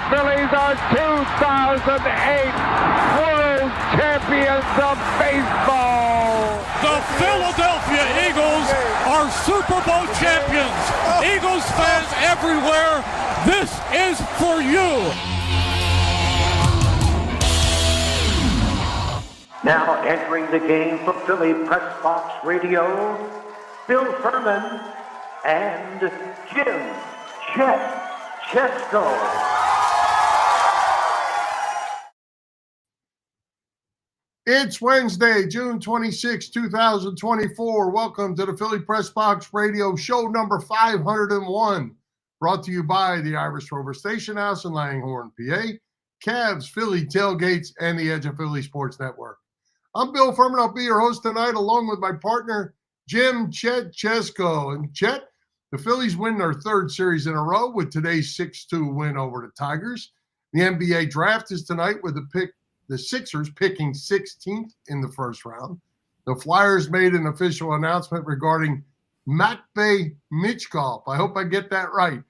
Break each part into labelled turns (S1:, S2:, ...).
S1: Phillies are 2008 World Champions of Baseball.
S2: The Philadelphia Eagles are Super Bowl champions. Eagles fans everywhere, this is for you.
S3: Now entering the game for Philly Press Box Radio, Bill Furman and Jim Chet Chesko.
S4: It's Wednesday, June 26, 2024. Welcome to the Philly Press Box Radio show number 501, brought to you by the Irish Rover Station House in Langhorne, PA, Cavs, Philly Tailgates, and the Edge of Philly Sports Network. I'm Bill Furman. I'll be your host tonight, along with my partner, Jim Chet Chesko. And Chet, the Phillies win their third series in a row with today's 6-2 win over the Tigers. The NBA draft is tonight with the Sixers picking 16th in the first round. The Flyers made an official announcement regarding Matvei Michkov. I hope I get that right.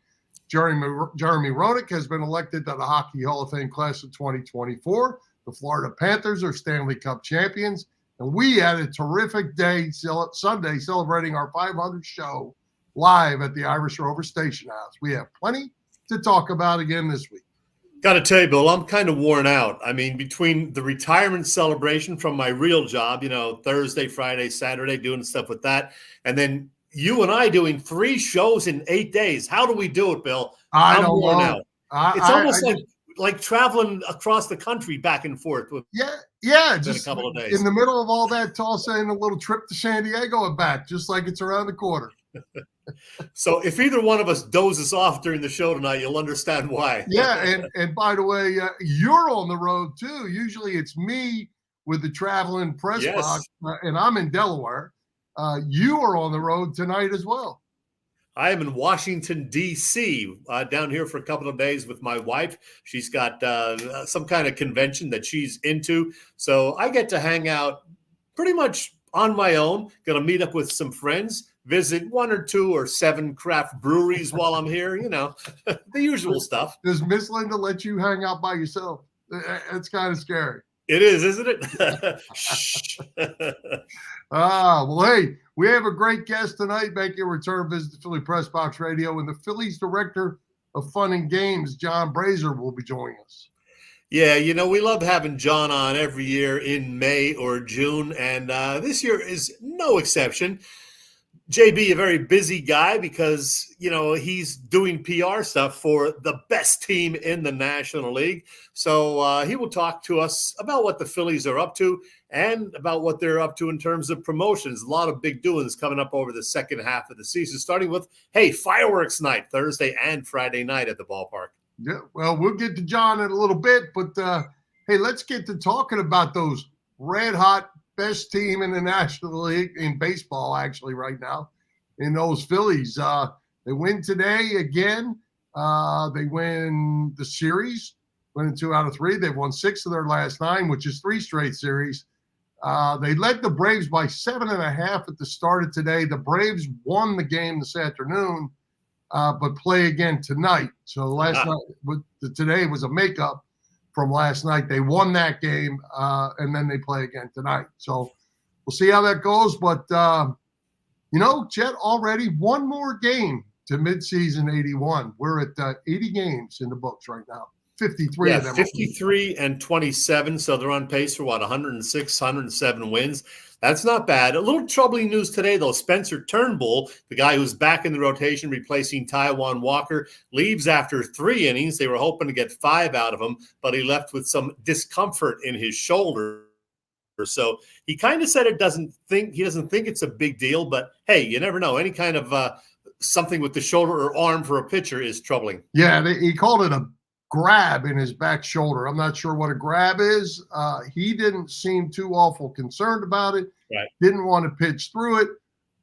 S4: Jeremy Roenick has been elected to the Hockey Hall of Fame class of 2024. The Florida Panthers are Stanley Cup champions. And we had a terrific day Sunday celebrating our 500th show live at the Irish Rover Station House. We have plenty to talk about again this week.
S5: Got to tell you, Bill, I'm kind of worn out. I mean, between the retirement celebration from my real job, Thursday, Friday, Saturday, doing stuff with that, and then you and I doing 3 shows in 8 days. How do we do it, Bill? I'm worn out. It's almost like traveling across the country back and forth.
S4: Just
S5: a couple of days.
S4: In the middle of all that, tossing a little trip to San Diego and back, just like it's around the corner.
S5: So if either one of us dozes off during the show tonight, you'll understand why.
S4: Yeah, and by the way, you're on the road too. Usually it's me with the traveling press box, and I'm in Delaware. You are on the road tonight as well.
S5: I am in Washington, D.C., down here for a couple of days with my wife. She's got some kind of convention that she's into. So I get to hang out pretty much on my own. Going to meet up with some friends, visit 1 or 2 or 7 craft breweries while I'm here, the usual stuff.
S4: Does Miss Linda let you hang out by yourself? It's kind of scary.
S5: It is, isn't it? Shh.
S4: Well, hey, we have a great guest tonight. Make your return visit to Philly Press Box Radio, and the Phillies director of fun and games, John Brazer, will be joining us.
S5: Yeah, we love having John on every year in May or June, and this year is no exception. JB, a very busy guy because, he's doing PR stuff for the best team in the National League. So he will talk to us about what the Phillies are up to and about what they're up to in terms of promotions. A lot of big doings coming up over the second half of the season, starting with, fireworks night, Thursday and Friday night at the ballpark.
S4: Yeah, well, we'll get to John in a little bit, but let's get to talking about those red-hot best team in the National League in baseball, actually, right now, in those Phillies. They win today again. They win the series, winning 2 out of 3. They've won 6 of their last 9, which is 3 straight series. They led the Braves by 7.5 at the start of today. The Braves won the game this afternoon, but play again tonight. So last night, today was a makeup from last night. They won that game, and then they play again tonight. So we'll see how that goes. But, Chet, already one more game to midseason 81. We're at 80 games in the books right now. 53 of them.
S5: 53 and 27. So they're on pace for 106, 107 wins. That's not bad. A little troubling news today, though. Spencer Turnbull, the guy who's back in the rotation replacing Taijuan Walker, leaves after 3 innings. They were hoping to get 5 out of him, but he left with some discomfort in his shoulder. So he kind of said he doesn't think it's a big deal, but hey, you never know. Any kind of something with the shoulder or arm for a pitcher is troubling.
S4: Yeah, he called it a grab in his back shoulder. I'm not sure what a grab is. He didn't seem too awful concerned about it.
S5: Right.
S4: Didn't want to pitch through it.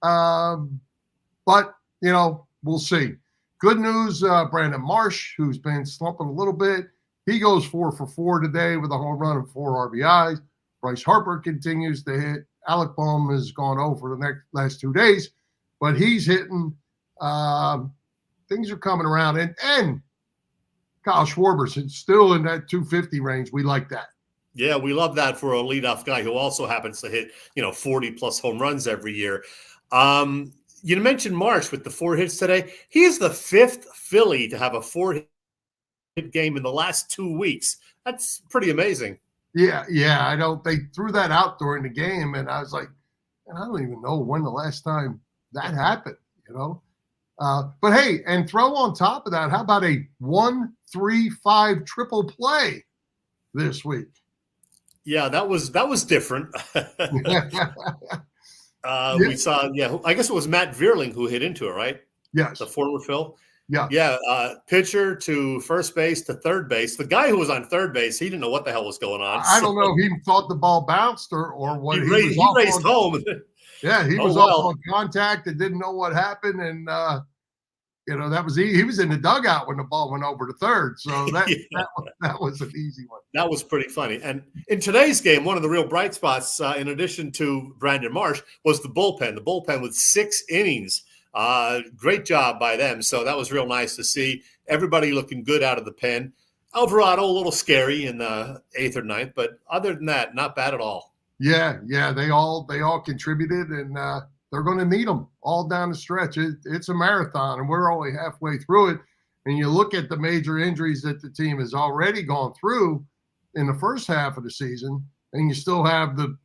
S4: But, we'll see. Good news, Brandon Marsh, who's been slumping a little bit. He goes 4 for 4 today with a home run and 4 RBIs. Bryce Harper continues to hit. Alec Bohm has gone over the last 2 days, but he's hitting. Things are coming around. And Kyle Schwarber's still in that 250 range. We like that.
S5: Yeah, we love that for a leadoff guy who also happens to hit, 40 plus home runs every year. You mentioned Marsh with the 4 hits today. He is the 5th Philly to have a 4-hit game in the last 2 weeks. That's pretty amazing.
S4: Yeah. They threw that out during the game, and I was like, and I don't even know when the last time that happened, But hey, and throw on top of that, how about a 1-3-5 triple play this week?
S5: Yeah, that was different. We saw, I guess it was Matt Vierling who hit into it, right?
S4: Yes.
S5: The former Phil.
S4: Yeah.
S5: Yeah. Pitcher to first base to third base. The guy who was on third base, he didn't know what the hell was going on.
S4: I don't know if he thought the ball bounced or what.
S5: He raced home.
S4: Yeah, he was off on contact and didn't know what happened. And, that was he was in the dugout when the ball went over to third. So that was an easy one.
S5: That was pretty funny. And in today's game, one of the real bright spots, in addition to Brandon Marsh, was the bullpen. The bullpen with 6 innings. Great job by them. So that was real nice to see everybody looking good out of the pen. Alvarado a little scary in the 8th or 9th, but other than that, not bad at all.
S4: Yeah, they all contributed, and they're going to need them all down the stretch. It's a marathon, and we're only halfway through it. And you look at the major injuries that the team has already gone through in the first half of the season, and you still have the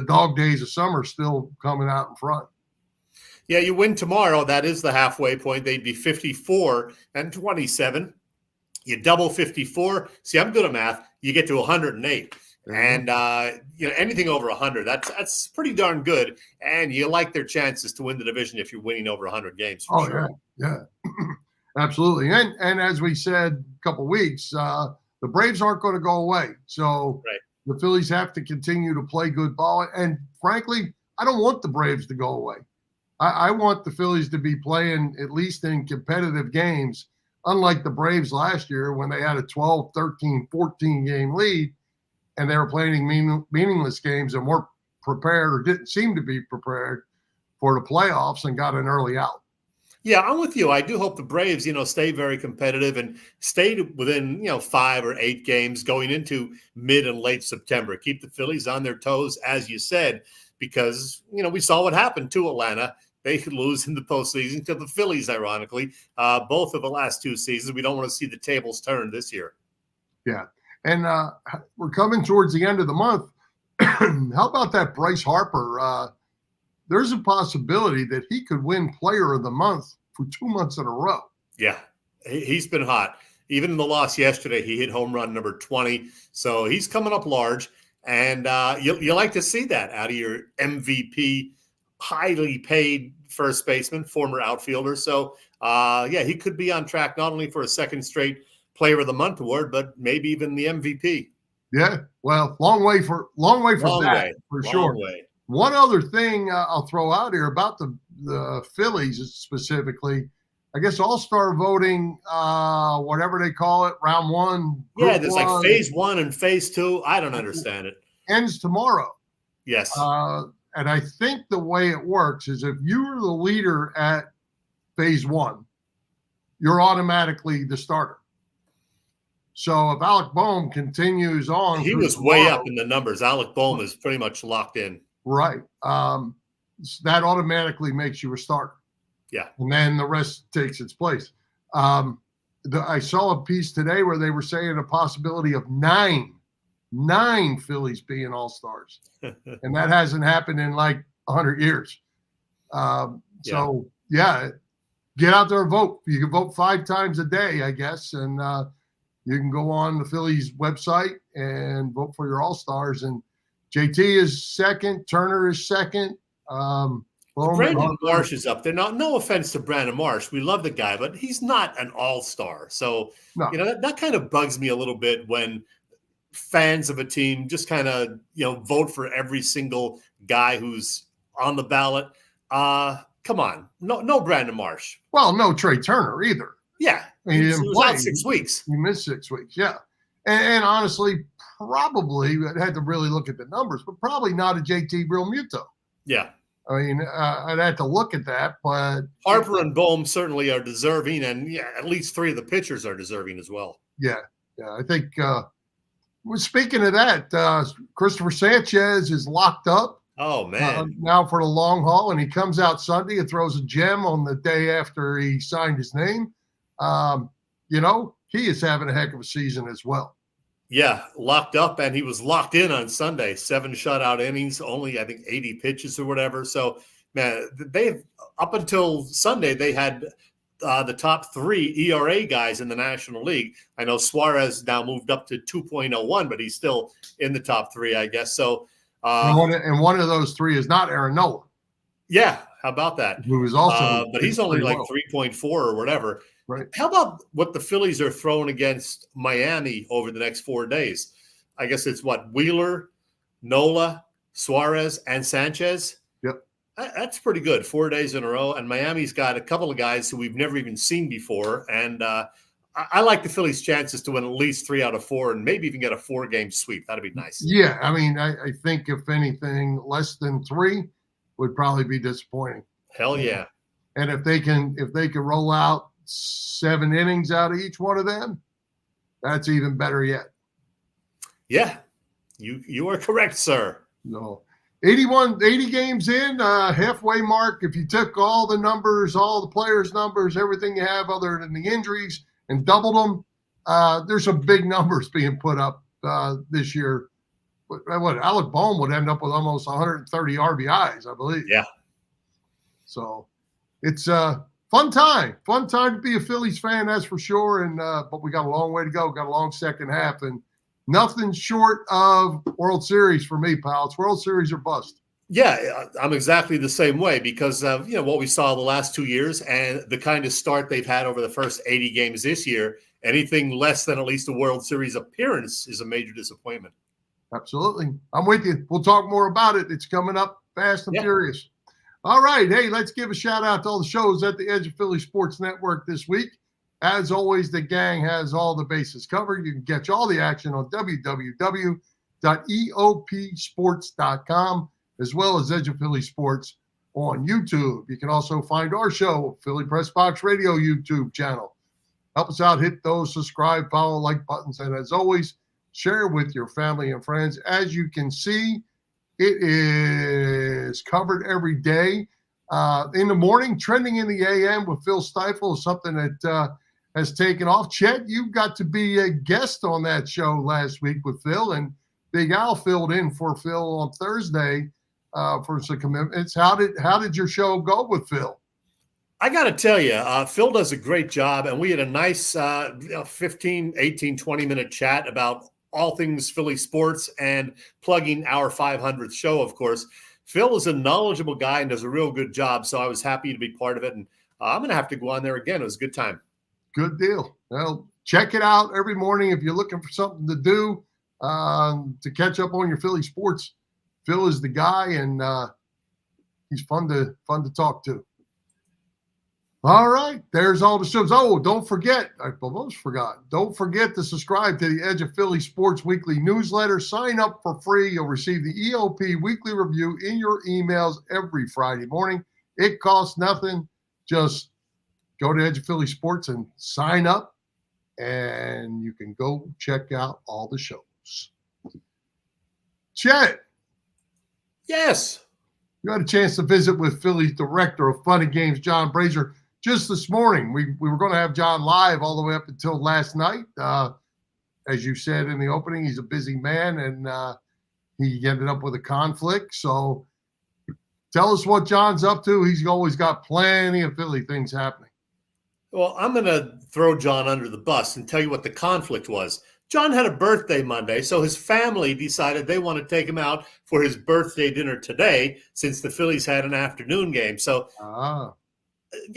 S4: dog days of summer still coming out in front.
S5: Yeah, you win tomorrow. That is the halfway point. They'd be 54-27. You double 54. See, I'm good at math. You get to 108. And anything over 100, that's pretty darn good. And you like their chances to win the division if you're winning over 100 games. For sure.
S4: Yeah, absolutely. And as we said a couple weeks, the Braves aren't going to go away. So The Phillies have to continue to play good ball. And frankly, I don't want the Braves to go away. I want the Phillies to be playing at least in competitive games, unlike the Braves last year when they had a 12, 13, 14 game lead. And they were playing meaningless games and weren't prepared or didn't seem to be prepared for the playoffs and got an early out.
S5: Yeah, I'm with you. I do hope the Braves, stay very competitive and stay within, 5 or 8 games going into mid and late September. Keep the Phillies on their toes, as you said, because, we saw what happened to Atlanta. They could lose in the postseason to the Phillies, ironically, both of the last 2 seasons. We don't want to see the tables turn this year.
S4: Yeah. And we're coming towards the end of the month. How about that Bryce Harper? There's a possibility that he could win Player of the Month for 2 months in a row.
S5: Yeah, he's been hot. Even in the loss yesterday, he hit home run number 20. So he's coming up large. And you like to see that out of your MVP, highly paid first baseman, former outfielder. So, he could be on track not only for a second straight Player of the Month award, but maybe even the MVP.
S4: Yeah, well, long way for sure. One other thing I'll throw out here about the Phillies specifically, I guess all-star voting, whatever they call it, round 1.
S5: Yeah, there's like phase 1 and phase 2. I don't understand it.
S4: Ends tomorrow.
S5: Yes.
S4: And I think the way it works is if you are the leader at phase 1, you're automatically the starter. So if Alec Boehm continues on,
S5: he was way up in the numbers. Alec Boehm is pretty much locked in.
S4: Right. That automatically makes you a starter.
S5: Yeah.
S4: And then the rest takes its place. I saw a piece today where they were saying a possibility of nine Phillies being all-stars. And that hasn't happened in like 100 years. So, get out there and vote. You can vote 5 times a day, I guess. And you can go on the Phillies website and vote for your all-stars. And JT is second. Turner is second.
S5: Brandon Marsh is up there. Now, no offense to Brandon Marsh. We love the guy, but he's not an all-star. So, that kind of bugs me a little bit when fans of a team just kind of, vote for every single guy who's on the ballot. Come on. No Brandon Marsh.
S4: Well, no Trey Turner either.
S5: Yeah.
S4: He
S5: was out 6 weeks.
S4: He missed 6 weeks, yeah. And honestly, probably, I'd had to really look at the numbers, but probably not a JT Realmuto.
S5: Yeah.
S4: I mean, I'd have to look at that, but
S5: Harper and Boehm certainly are deserving, and at least 3 of the pitchers are deserving as well.
S4: Yeah. I think, speaking of that, Christopher Sanchez is locked up.
S5: Oh, man.
S4: Now for the long haul, and he comes out Sunday and throws a gem on the day after he signed his name. He is having a heck of a season as well.
S5: Yeah, locked up, and he was locked in on Sunday. 7 shutout innings, only, I think, 80 pitches or whatever. So, man, up until Sunday, they had the top 3 ERA guys in the National League. I know Suarez now moved up to 2.01, but he's still in the top 3, I guess. So,
S4: and one of those 3 is not Aaron Nola.
S5: Yeah, how about that?
S4: Who is also,
S5: but he's only like 3.4 or whatever.
S4: Right.
S5: How about what the Phillies are throwing against Miami over the next 4 days? I guess it's Wheeler, Nola, Suarez, and Sanchez.
S4: Yep.
S5: That's pretty good. 4 days in a row. And Miami's got a couple of guys who we've never even seen before. And I like the Phillies' chances to win at least 3 out of 4 and maybe even get a 4-game sweep. That'd be nice.
S4: Yeah. I mean, I think if anything, less than 3 would probably be disappointing.
S5: Hell yeah.
S4: And if they can roll out 7 innings out of each one of them, that's even better yet.
S5: Yeah, you are correct, sir.
S4: No, 80 games in, halfway mark. If you took all the numbers, all the players' numbers, everything you have other than the injuries, and doubled them, there's some big numbers being put up this year. Alec Bohm would end up with almost 130 RBIs, I believe.
S5: Yeah.
S4: So it's fun time to be a Phillies fan, that's for sure. And but we got a long way to go. Got a long second half, and nothing short of World Series for me, pal. It's World Series or bust.
S5: Yeah, I'm exactly the same way because of what we saw the last 2 years and the kind of start they've had over the first 80 games this year. Anything less than at least a World Series appearance is a major disappointment.
S4: Absolutely, I'm with you. We'll talk more about it. It's coming up fast and furious. All right. Hey, let's give a shout out to all the shows at the Edge of Philly Sports Network this week. As always, the gang has all the bases covered. You can catch all the action on www.eopsports.com, as well as Edge of Philly Sports on YouTube. You can also find our show, Philly Press Box Radio YouTube channel. Help us out. Hit those subscribe, follow, like buttons. And as always, share with your family and friends. As you can see, it is covered every day. In the morning, Trending in the AM with Phil Stifle is something that has taken off. Chet, you got to be a guest on that show last week with Phil, and Big Al filled in for Phil on Thursday for some commitments. How did your show go with Phil?
S5: I got to tell you, Phil does a great job, and we had a nice 15, 18, 20-minute chat about all things Philly sports and plugging our 500th show, of course. Phil is a knowledgeable guy and does a real good job, so I was happy to be part of it, and I'm going to have to go on there again. It was a good time.
S4: Good deal. Well, check it out every morning if you're looking for something to do to catch up on your Philly sports. Phil is the guy, and he's fun to talk to. All right, there's all the shows. Oh, don't forget, I almost forgot. Don't forget to subscribe to the Edge of Philly Sports Weekly newsletter. Sign up for free. You'll receive the EOP Weekly Review in your emails every Friday morning. It costs nothing. Just go to Edge of Philly Sports and sign up, and you can go check out all the shows. Chet.
S5: Yes.
S4: You had a chance to visit with Philly's director of fun and games, John Brazer. Just this morning, we were going to have John live all the way up until last night. As you said in the opening, he's a busy man, and he ended up with a conflict. So tell us what John's up to. He's always got plenty of Philly things happening.
S5: Well, I'm going to throw John under the bus and tell you what the conflict was. John had a birthday Monday, so his family decided they want to take him out for his birthday dinner today since the Phillies had an afternoon game. So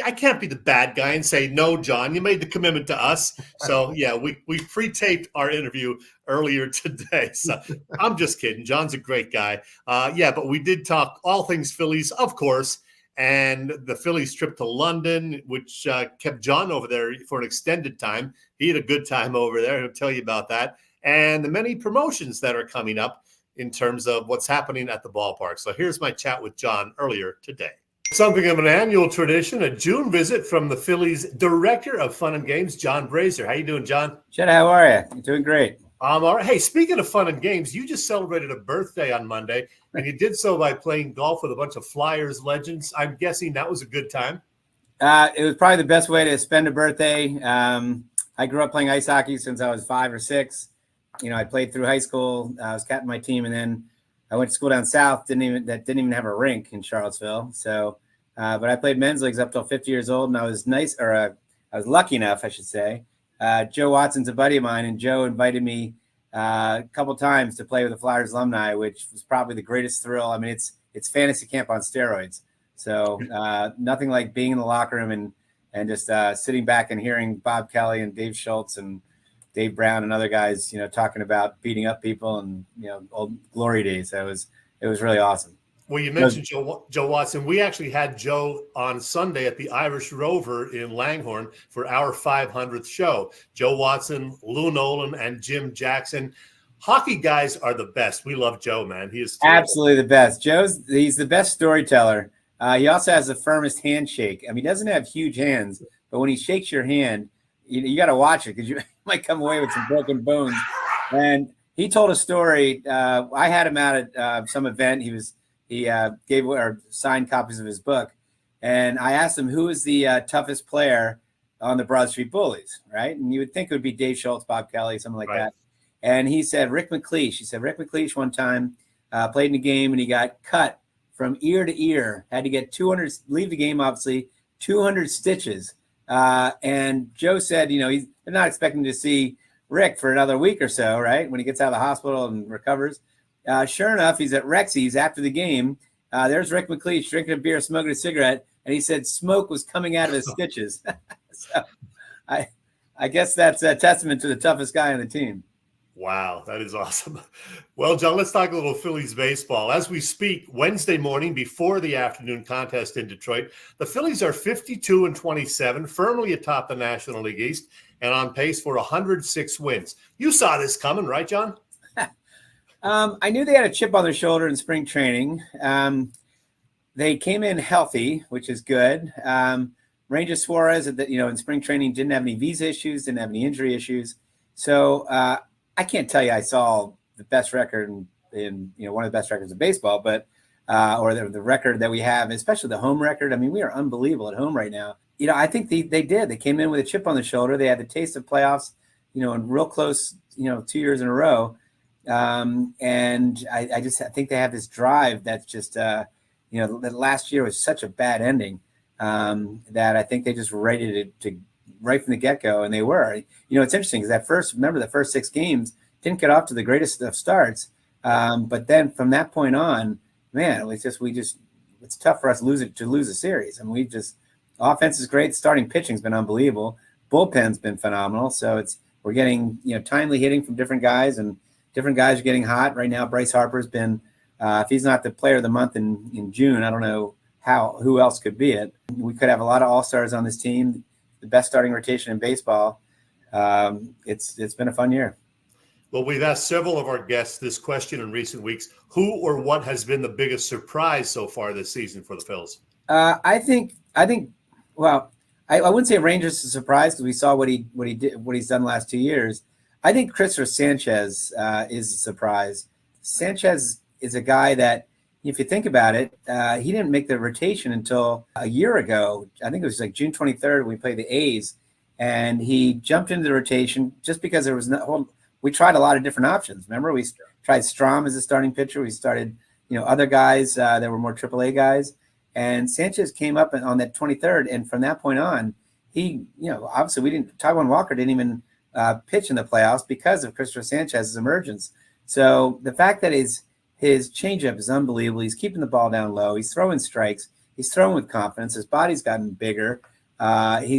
S5: I can't be the bad guy and say, no, John, you made the commitment to us. So, yeah, we pre-taped our interview earlier today. So I'm just kidding. John's a great guy. But we did talk all things Phillies, of course, and the Phillies trip to London, which kept John over there for an extended time. He had a good time over there. He'll tell you about that. And the many promotions that are coming up in terms of what's happening at the ballpark. So here's my chat with John earlier today. Something of an annual tradition, a June visit from the Phillies director of fun and games, John Brazer. How you doing, John?
S6: Chet, how are you? You're doing great.
S5: I'm all right. Hey, speaking of fun and games, you just celebrated a birthday on Monday, and you did so by playing golf with a bunch of Flyers legends. I'm guessing that was a good time.
S6: It was probably the best way to spend a birthday. I grew up playing ice hockey since I was 5 or 6. I played through high school. I was captain of my team, and then I went to school down south. Didn't even have a rink in Charlottesville. So, but I played men's leagues up till 50 years old, and I was I was lucky enough, I should say. Joe Watson's a buddy of mine, and Joe invited me a couple times to play with the Flyers alumni, which was probably the greatest thrill. I mean, it's fantasy camp on steroids. So nothing like being in the locker room and just sitting back and hearing Bob Kelly and Dave Schultz and Dave Brown and other guys, talking about beating up people and old glory days. So it was really awesome.
S5: Well, you mentioned Joe Watson. We actually had Joe on Sunday at the Irish Rover in Langhorne for our 500th show. Joe Watson, Lou Nolan, and Jim Jackson. Hockey guys are the best. We love Joe, man. He is
S6: absolutely the best. He's the best storyteller. He also has the firmest handshake. I mean, he doesn't have huge hands, but when he shakes your hand, you got to watch it because you might come away with some broken bones. And he told a story. I had him out at some event. He gave or signed copies of his book, and I asked him who is the toughest player on the Broad Street Bullies, right? And you would think it would be Dave Schultz, Bob Kelly, something like that. And he said Rick McLeish. He said Rick McLeish one time played in a game and he got cut from ear to ear. Had to get 200, leave the game obviously, 200 stitches. And Joe said, they're not expecting to see Rick for another week or so, right? When he gets out of the hospital and recovers. Sure enough, he's at Rexy's after the game. There's Rick McLeish drinking a beer, smoking a cigarette, and he said smoke was coming out of his stitches. So I guess that's a testament to the toughest guy on the team.
S5: Wow, that is awesome. Well, John, let's talk a little Phillies baseball. As we speak, Wednesday morning before the afternoon contest in Detroit, the Phillies are 52-27, firmly atop the National League East, and on pace for 106 wins. You saw this coming, right, John?
S6: I knew they had a chip on their shoulder in spring training. They came in healthy, which is good. Ranger Suarez, in spring training, didn't have any visa issues, didn't have any injury issues. So I can't tell you I saw the best record in one of the best records of baseball, but or the record that we have, especially the home record. I mean, we are unbelievable at home right now. I think they did. They came in with a chip on the shoulder. They had the taste of playoffs, and real close, 2 years in a row. And I think they have this drive that's just, that last year was such a bad ending that I think they just rated it to right from the get-go, and they were. It's interesting because the first 6 games didn't get off to the greatest of starts, but then from that point on, man, it's tough for us to lose a series. I mean, offense is great. Starting pitching's been unbelievable. Bullpen's been phenomenal. So we're getting timely hitting from different guys, and different guys are getting hot right now. Bryce Harper's been, if he's not the player of the month in June, I don't know who else could be it. We could have a lot of all-stars on this team. The best starting rotation in baseball. It's been a fun year.
S5: Well, we've asked several of our guests this question in recent weeks. Who or what has been the biggest surprise so far this season for the Phils?
S6: I think. Well, I wouldn't say Rangers is a surprise because we saw what he's done the last 2 years. I think Christopher Sanchez is a surprise. Sanchez is a guy that, if you think about it, he didn't make the rotation until a year ago. I think it was like June 23rd when we played the A's, and he jumped into the rotation just because there was we tried a lot of different options. Remember, we tried Strom as a starting pitcher. We started, other guys that were more AAA guys, and Sanchez came up on that 23rd, and from that point on, he, obviously Taijuan Walker didn't even pitch in the playoffs because of Christopher Sanchez's emergence. So the fact that his changeup is unbelievable. He's keeping the ball down low. He's throwing strikes. He's throwing with confidence. His body's gotten bigger. He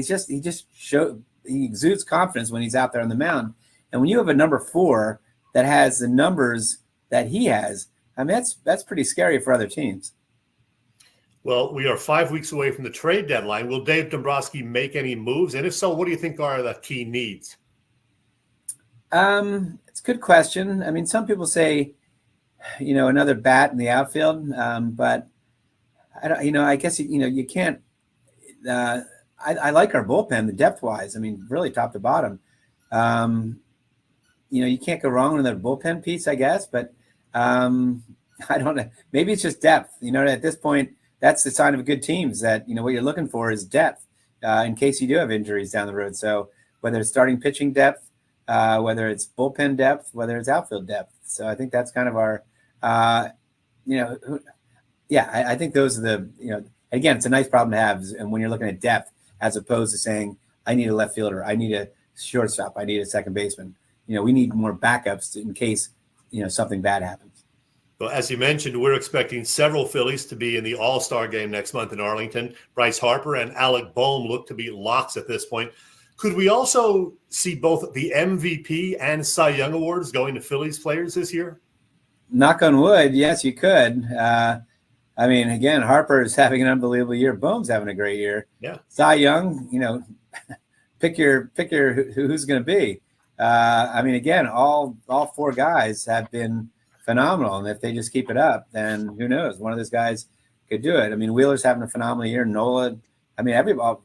S6: exudes confidence when he's out there on the mound. And when you have a number 4 that has the numbers that he has, I mean, that's pretty scary for other teams.
S5: Well, we are 5 weeks away from the trade deadline. Will Dave Dombrowski make any moves? And if so, what do you think are the key needs?
S6: It's a good question. I mean, some people say, another bat in the outfield. But I guess you can't. I like our bullpen, the depth wise. I mean, really top to bottom. You can't go wrong with a bullpen piece, I guess. But I don't know. Maybe it's just depth. At this point, that's the sign of good teams. That what you're looking for is depth in case you do have injuries down the road. So whether it's starting pitching depth, whether it's bullpen depth, whether it's outfield depth. So I think that's kind of our, I think those are the, again, it's a nice problem to have. And when you're looking at depth, as opposed to saying, I need a left fielder, I need a shortstop, I need a second baseman. We need more backups in case, something bad happens.
S5: Well, as you mentioned, we're expecting several Phillies to be in the All-Star game next month in Arlington. Bryce Harper and Alec Boehm look to be locks at this point. Could we also see both the MVP and Cy Young awards going to Phillies players this year?
S6: Knock on wood, yes, you could. Again, Harper is having an unbelievable year. Boehm's having a great year.
S5: Yeah.
S6: Cy Young, pick your who's going to be. Again, all four guys have been phenomenal, and if they just keep it up, then who knows? One of those guys could do it. Wheeler's having a phenomenal year. Nola,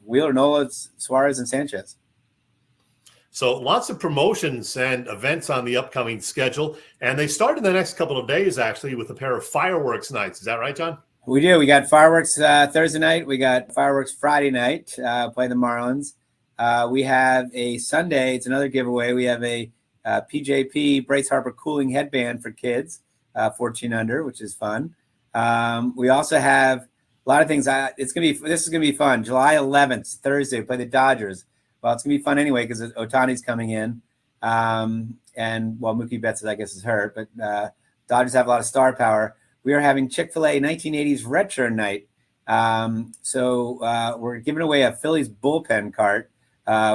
S6: Wheeler, Nola, Suarez, and Sanchez.
S5: So lots of promotions and events on the upcoming schedule, and they start in the next couple of days, actually, with a pair of fireworks nights. Is that right, John?
S6: We do. We got fireworks Thursday night. We got fireworks Friday night, play the Marlins. We have a Sunday. It's another giveaway. We have a PJP Bryce Harper cooling headband for kids, 14 under, which is fun. We also have a lot of things. This is gonna be fun. July 11th, Thursday, we play the Dodgers. Well, it's gonna be fun anyway because Ohtani's coming in, and Mookie Betts, I guess, is hurt. But Dodgers have a lot of star power. We are having Chick-fil-A 1980s retro night. So we're giving away a Phillies bullpen cart,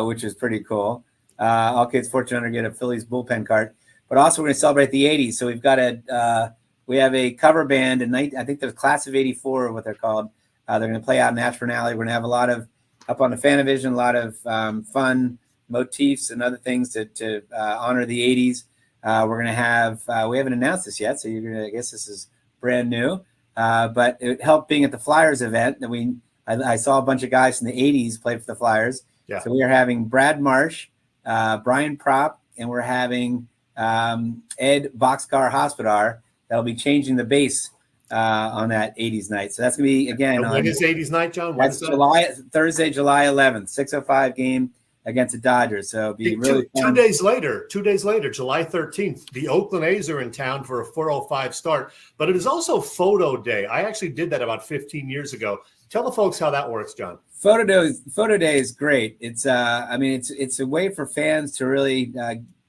S6: which is pretty cool. All kids 14 under get a Phillies bullpen cart. But also we're going to celebrate the 80s. So we've got we have a cover band, and I think the class of 84, what they're called. They're going to play out in Ashburn Alley. We're going to have a lot of, up on the Fanavision, a lot of fun motifs and other things to honor the 80s. We're going to have, we haven't announced this yet, so I guess this is brand new. But it helped being at the Flyers event that I saw a bunch of guys from the 80s play for the Flyers.
S5: Yeah.
S6: So we are having Brad Marsh, Brian Propp, and we're having Ed Boxcar Hospodar that'll be changing the base on that 80s night. So that's going to be, again,
S5: when is 80s night, John?
S6: That's Thursday, July 11th, 6:05 game against the Dodgers. So it'll be really fun.
S5: 2 days later, July 13th, the Oakland A's are in town for a 4:05 start, but it is also photo day. I actually did that about 15 years ago. Tell the folks how that works, John.
S6: Photo day is great. It's it's a way for fans to really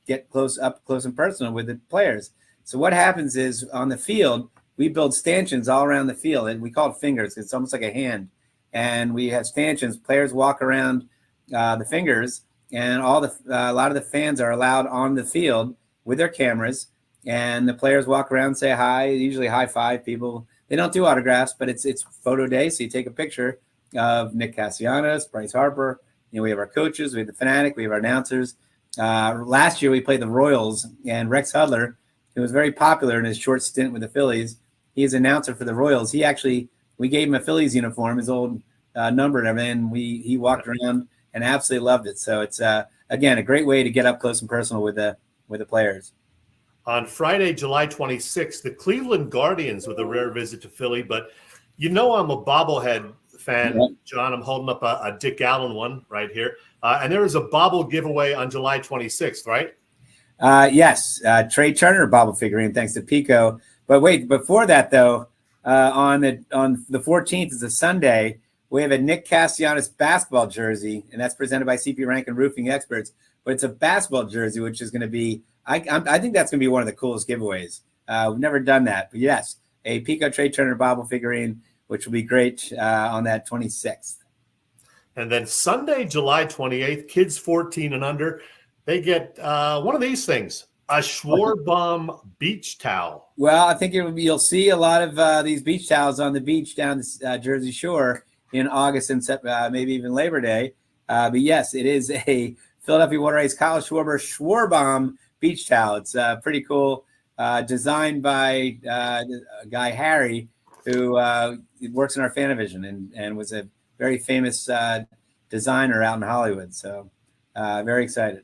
S6: get close and personal with the players. So what happens is on the field, we build stanchions all around the field, and we call it fingers. It's almost like a hand, and we have stanchions. Players walk around the fingers, and a lot of the fans are allowed on the field with their cameras, and the players walk around, say hi, usually high five people. They don't do autographs, but it's photo day, so you take a picture of Nick Castellanos, Bryce Harper. We have our coaches, we have the Fanatic, we have our announcers. Last year we played the Royals, and Rex Hudler, who was very popular in his short stint with the Phillies, he is announcer for the Royals. We gave him a Phillies uniform, his old number and everything, and he walked around and absolutely loved it. So it's again a great way to get up close and personal with the players.
S5: On Friday, July 26th, the Cleveland Guardians with a rare visit to Philly, but I'm a bobblehead fan, John. I'm holding up a Dick Allen one right here. And there is a bobble giveaway on July 26th, right?
S6: Yes. Trey Turner bobble figurine, thanks to Pico. But wait, before that, though, on the 14th is a Sunday, we have a Nick Castellanos basketball jersey, and that's presented by CP Rankin Roofing Experts. But it's a basketball jersey, which is going to be, I think that's going to be one of the coolest giveaways. We've never done that. But yes, a Pico Trey Turner bobble figurine, which will be great on that 26th.
S5: And then Sunday, July 28th, kids 14 and under, they get one of these things, a Schwarbaum beach towel.
S6: Well, I think you'll see a lot of these beach towels on the beach down the Jersey Shore in August and maybe even Labor Day. But yes, it is a Philadelphia Water Ice Kyle Schwarber Schwarbaum beach towel. It's pretty cool, designed by guy Harry, who works in our Fanavision and was a very famous designer out in Hollywood. So very excited.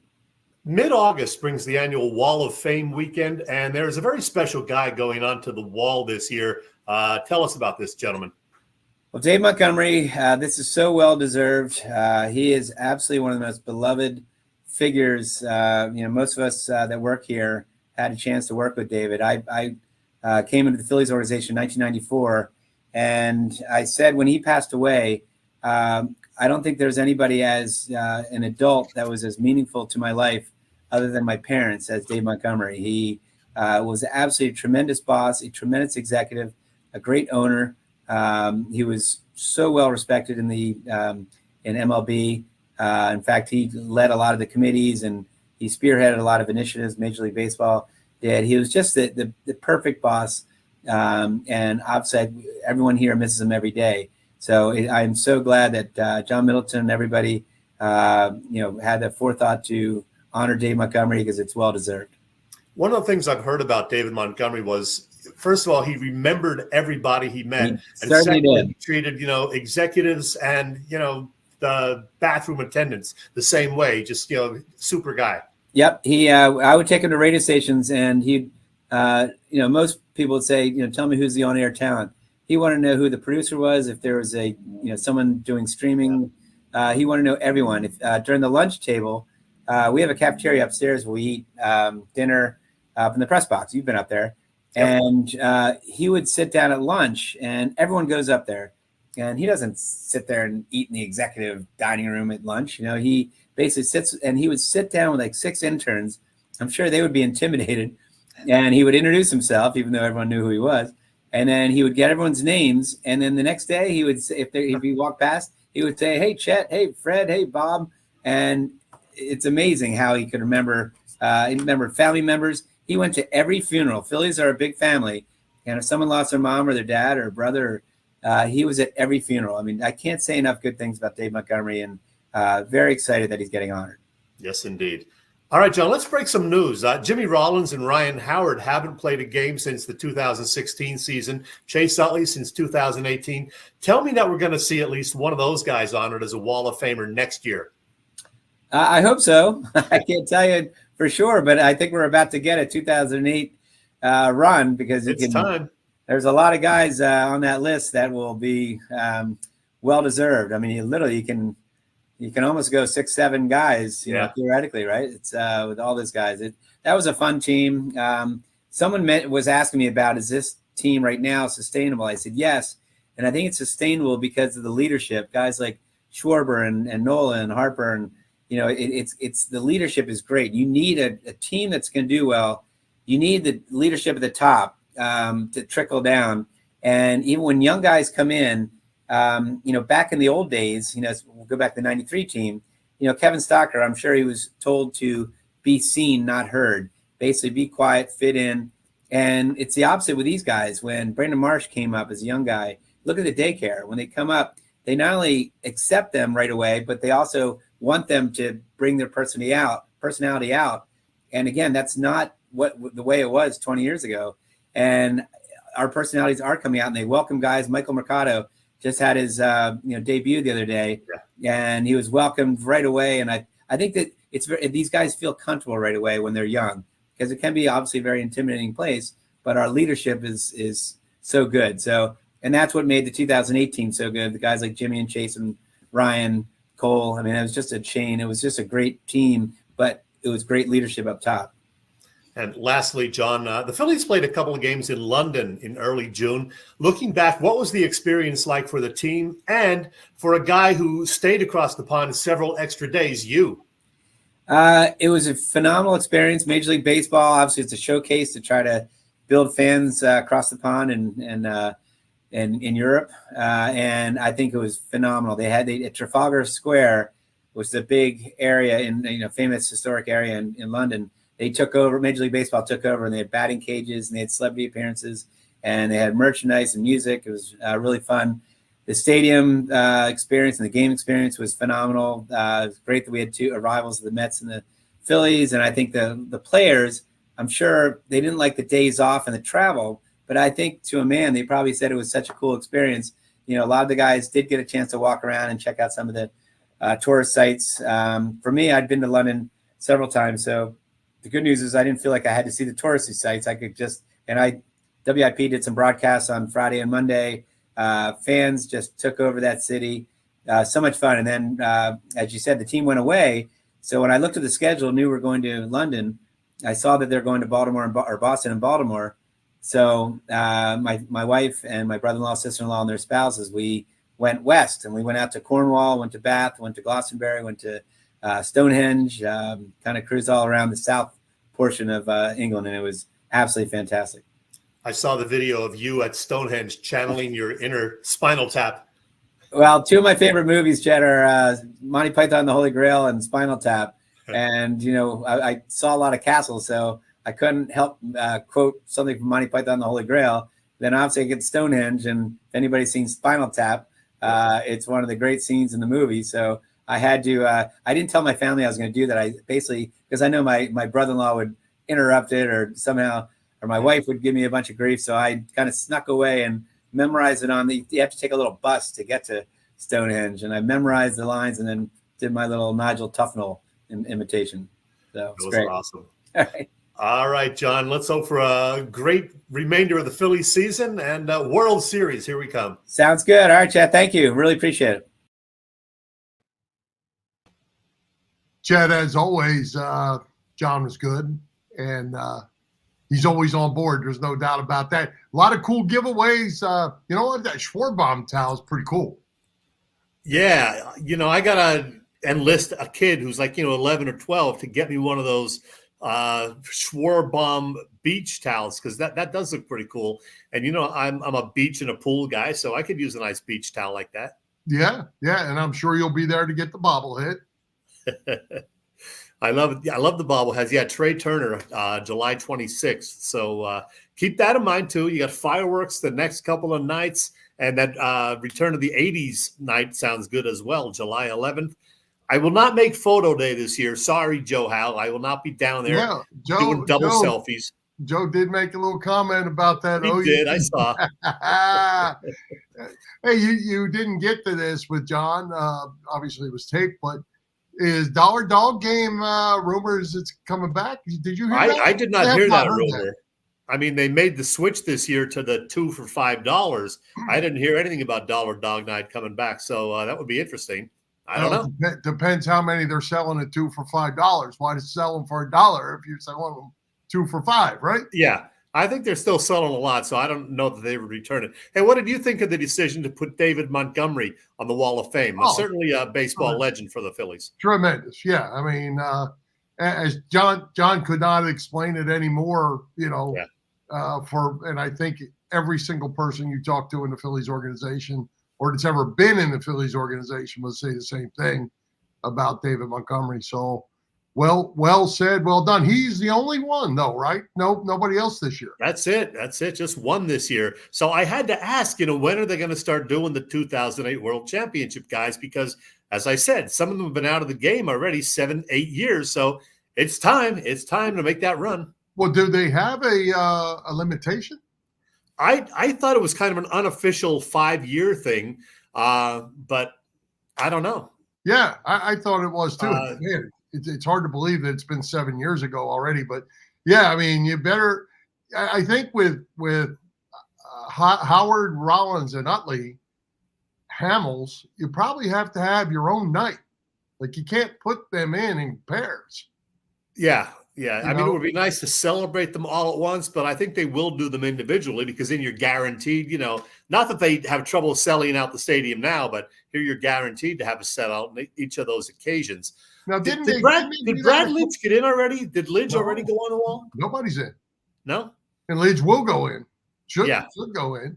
S5: Mid-August brings the annual Wall of Fame weekend, and there's a very special guy going onto the wall this year. Tell us about this, gentleman.
S6: Well, Dave Montgomery, this is so well-deserved. He is absolutely one of the most beloved figures. Most of us that work here had a chance to work with David. I came into the Phillies organization in 1994, and I said when he passed away, I don't think there's anybody as an adult that was as meaningful to my life other than my parents as Dave Montgomery. He was absolutely a tremendous boss, a tremendous executive, a great owner. He was so well respected in MLB. In fact, he led a lot of the committees and he spearheaded a lot of initiatives Major League Baseball did. He was just the perfect boss. And obviously everyone here misses him every day. So I'm so glad that John Middleton and everybody, had the forethought to honor Dave Montgomery because it's well deserved.
S5: One of the things I've heard about David Montgomery was, first of all, he remembered everybody he met.
S6: He certainly did.
S5: He treated, executives and, the bathroom attendants the same way, just, super guy.
S6: Yep. He, I would take him to radio stations and he'd, most people would say, tell me who's the on-air talent. He wanted to know who the producer was. If there was someone doing streaming, he wanted to know everyone. If during the lunch table, we have a cafeteria upstairs where we eat dinner up in the press box. You've been up there. Yep. And he would sit down at lunch and everyone goes up there. And he doesn't sit there and eat in the executive dining room at lunch. He basically sits and he would sit down with like 6 interns. I'm sure they would be intimidated. And he would introduce himself, even though everyone knew who he was. And then he would get everyone's names. And then the next day he would say, if he walked past, he would say, hey, Chet, hey, Fred, hey, Bob. And it's amazing how he could remember. He remembered family members. He went to every funeral. Phillies are a big family. And if someone lost their mom or their dad or brother, he was at every funeral. I mean, I can't say enough good things about Dave Montgomery, and very excited that he's getting honored.
S5: Yes, indeed. All right, John, let's break some news. Jimmy Rollins and Ryan Howard haven't played a game since the 2016 season. Chase Utley since 2018. Tell me that we're going to see at least one of those guys honored as a Wall of Famer next year.
S6: I hope so. I can't tell you for sure, but I think we're about to get a 2008 run because
S5: it's time.
S6: There's a lot of guys on that list that will be well deserved. I mean, you can almost go 6-7 guys, theoretically, right? It's with all those guys. That was a fun team. Someone was asking me about, is this team right now sustainable? I said yes, and I think it's sustainable because of the leadership. Guys like Schwarber and Nola and Harper, and it's the leadership is great. You need a team that's going to do well. You need the leadership at the top to trickle down. And even when young guys come in, back in the old days, we'll go back to the 93 team, Kevin Stocker, I'm sure he was told to be seen, not heard, basically be quiet, fit in. And it's the opposite with these guys. When Brandon Marsh came up as a young guy, look at the daycare. When they come up, they not only accept them right away, but they also want them to bring their personality out. And again, that's not the way it was 20 years ago. And our personalities are coming out and they welcome guys. Michael Mercado just had his debut the other day, and he was welcomed right away. And I think that these guys feel comfortable right away when they're young, because it can be obviously a very intimidating place, but our leadership is so good. So, and that's what made the 2018 so good. The guys like Jimmy and Chase and Ryan, Cole. I mean, it was just a chain. It was just a great team, but it was great leadership up top.
S5: And lastly, John, the Phillies played a couple of games in London in early June. Looking back, what was the experience like for the team and for a guy who stayed across the pond several extra days, you?
S6: It was a phenomenal experience. Major League Baseball, obviously, it's a showcase to try to build fans across the pond and in Europe. And I think it was phenomenal. They at Trafalgar Square, which is a big area famous historic area in London. They took over, Major League Baseball took over, and they had batting cages, and they had celebrity appearances, and they had merchandise and music. It was really fun. The stadium experience and the game experience was phenomenal. It was great that we had 2 rivals of the Mets and the Phillies, and I think the players, I'm sure they didn't like the days off and the travel, But I think to a man, they probably said it was such a cool experience. You know, a lot of the guys did get a chance to walk around and check out some of the tourist sites. For me, I'd been to London several times. So the good news is I didn't feel like I had to see the touristy sites. I could just, and WIP did some broadcasts on Friday and Monday. Fans just took over that city. So much fun. And then, as you said, the team went away. So when I looked at the schedule, knew we're going to London, I saw that they're going to Boston and Baltimore. So my wife and my brother-in-law, sister-in-law, and their spouses, we went west, and we went out to Cornwall, went to Bath, went to Glastonbury, went to Stonehenge, kind of cruised all around the south portion of England, and it was absolutely fantastic.
S5: I saw the video of you at Stonehenge channeling your inner Spinal Tap.
S6: Well, two of my favorite movies, Chet, are Monty Python and the Holy Grail and Spinal Tap. And, you know, I saw a lot of castles, so I couldn't help quote something from Monty Python and the Holy Grail. Then obviously I get Stonehenge, and if anybody's seen Spinal Tap, it's one of the great scenes in the movie. So I had to, I didn't tell my family I was going to do that. I basically, because I know my brother-in-law would interrupt it or somehow, or my wife would give me a bunch of grief. So I kind of snuck away and memorized it you have to take a little bus to get to Stonehenge. And I memorized the lines and then did my little Nigel Tufnell imitation. So it's great.
S5: Awesome.
S6: All right.
S5: All right, John, let's hope for a great remainder of the Phillies season and World Series. Here we come.
S6: Sounds good. All right, Chad. Thank you. Really appreciate it.
S4: Chad, as always, John was good, and he's always on board. There's no doubt about that. A lot of cool giveaways. You know what? That Schwarbaum towel is pretty cool.
S5: Yeah. You know, I got to enlist a kid who's like, 11 or 12 to get me one of those Schwarbaum beach towels, because that does look pretty cool. And, I'm a beach and a pool guy, so I could use a nice beach towel like that.
S4: Yeah. And I'm sure you'll be there to get the bobblehead.
S5: I love it. I love the bobbleheads. Yeah, Trey Turner, July 26th. So keep that in mind, too. You got fireworks the next couple of nights, and that Return of the 80s night sounds good as well, July 11th. I will not make photo day this year. Sorry, Joe Howe. I will not be down there doing double selfies.
S4: Joe did make a little comment about that.
S5: He did. I saw.
S4: Hey, you didn't get to this with John. Obviously, it was taped, but is Dollar Dog Game rumors it's coming back? Did you hear that?
S5: I did not hear that rumor. I mean, they made the switch this year to the 2 for $5. I didn't hear anything about Dollar Dog Night coming back, so that would be interesting. I don't know.
S4: It depends how many they're selling at 2 for $5. Why to sell them for $1 if you're selling them 2 for $5, right?
S5: Yeah, I think they're still selling a lot, so I don't know that they would return it. Hey, what did you think of the decision to put David Montgomery on the Wall of Fame? Certainly a baseball legend for the Phillies.
S4: Tremendous, yeah. I mean, as John could not explain it anymore, and I think every single person you talk to in the Phillies organization or that's ever been in the Phillies organization would say the same thing about David Montgomery. So, well said, well done. He's the only one, though, right? No, nobody else this year.
S5: That's it. Just one this year. So I had to ask, when are they going to start doing the 2008 World Championship guys? Because, as I said, some of them have been out of the game already 7-8 years. So it's time. It's time to make that run.
S4: Well, do they have a limitation?
S5: I thought it was kind of an unofficial 5-year thing, but I don't know.
S4: Yeah, I thought it was too. Man, it's hard to believe that it's been 7 years ago already. But yeah, I mean, you better. I think with Howard, Rollins, and Utley, Hamels, you probably have to have your own night. Like you can't put them in pairs.
S5: Yeah. I mean, it would be nice to celebrate them all at once, but I think they will do them individually because then you're guaranteed, not that they have trouble selling out the stadium now, but here you're guaranteed to have a sellout in each of those occasions.
S4: Now, did
S5: Brad Lidge get in already? Did Lidge already go on the wall?
S4: Nobody's in.
S5: No?
S4: And Lidge will go in. Should go in.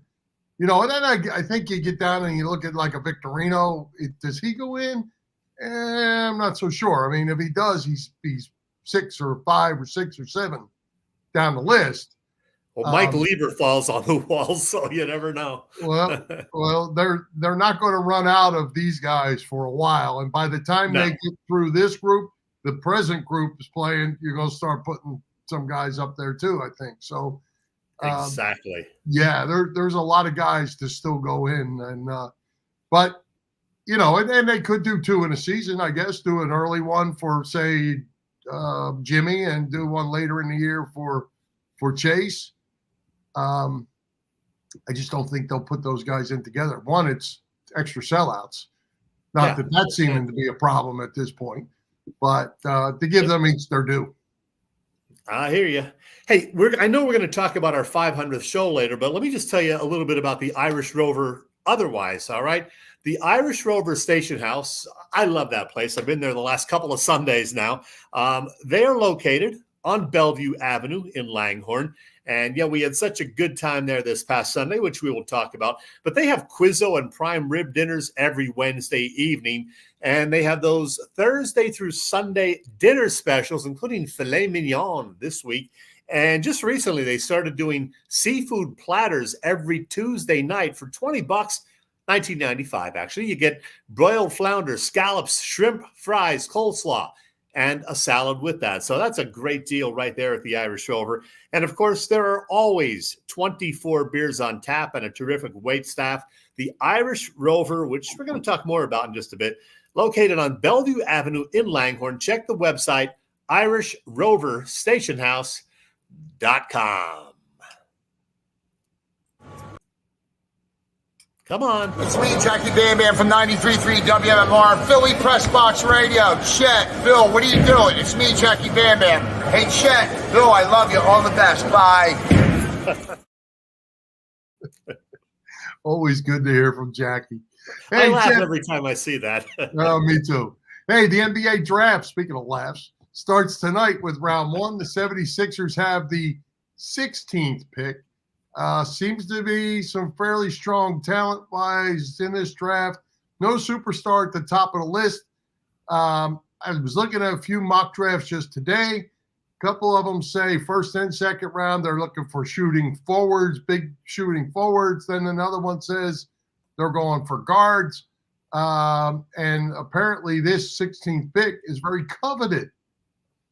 S4: And then I think you get down and you look at like a Victorino. Does he go in? I'm not so sure. I mean, if he does, he's 6 or 5 or 6 or 7 down the list.
S5: Well, Mike Lieber falls on the wall, so you never know.
S4: well, they're not going to run out of these guys for a while, and by the time they get through this group, the present group is playing. You're going to start putting some guys up there too, I think. So,
S5: Exactly.
S4: Yeah, there's a lot of guys to still go in, and but and they could do 2 in a season, I guess. Do an early one for say Jimmy, and do one later in the year for Chase. I just don't think they'll put those guys in together. One, it's extra sellouts. Not that that's seeming to be a problem at this point, but to give them each their due.
S5: I hear you. Hey, I know we're going to talk about our 500th show later, but let me just tell you a little bit about the Irish Rover otherwise, all right? The Irish Rover Station House, I love that place. I've been there the last couple of Sundays now. They are located on Bellevue Avenue in Langhorne. And yeah, we had such a good time there this past Sunday, which we will talk about. But they have Quizzo and prime rib dinners every Wednesday evening. And they have those Thursday through Sunday dinner specials, including filet mignon this week. And just recently, they started doing seafood platters every Tuesday night for $20, $19.95 actually. You get broiled flounder, scallops, shrimp, fries, coleslaw, and a salad with that. So that's a great deal right there at the Irish Rover. And of course, there are always 24 beers on tap and a terrific wait staff. The Irish Rover, which we're going to talk more about in just a bit, located on Bellevue Avenue in Langhorne. Check the website, IrishRoverStationHouse.com. Come on.
S7: It's me, Jackie Bam Bam from 93.3 WMMR, Philly Press Box Radio. Chet, Bill, what are you doing? It's me, Jackie Bam Bam. Hey, Chet, Bill, I love you. All the best. Bye.
S4: Always good to hear from Jackie.
S5: Hey, I laugh
S4: Chet,
S5: every time I see that.
S4: Oh, me too. Hey, the NBA draft, speaking of laughs, starts tonight with round 1. The 76ers have the 16th pick. Seems to be some fairly strong talent-wise in this draft. No superstar at the top of the list. I was looking at a few mock drafts just today. A couple of them say first and second round, they're looking for shooting forwards, big shooting forwards. Then another one says they're going for guards. And apparently this 16th pick is very coveted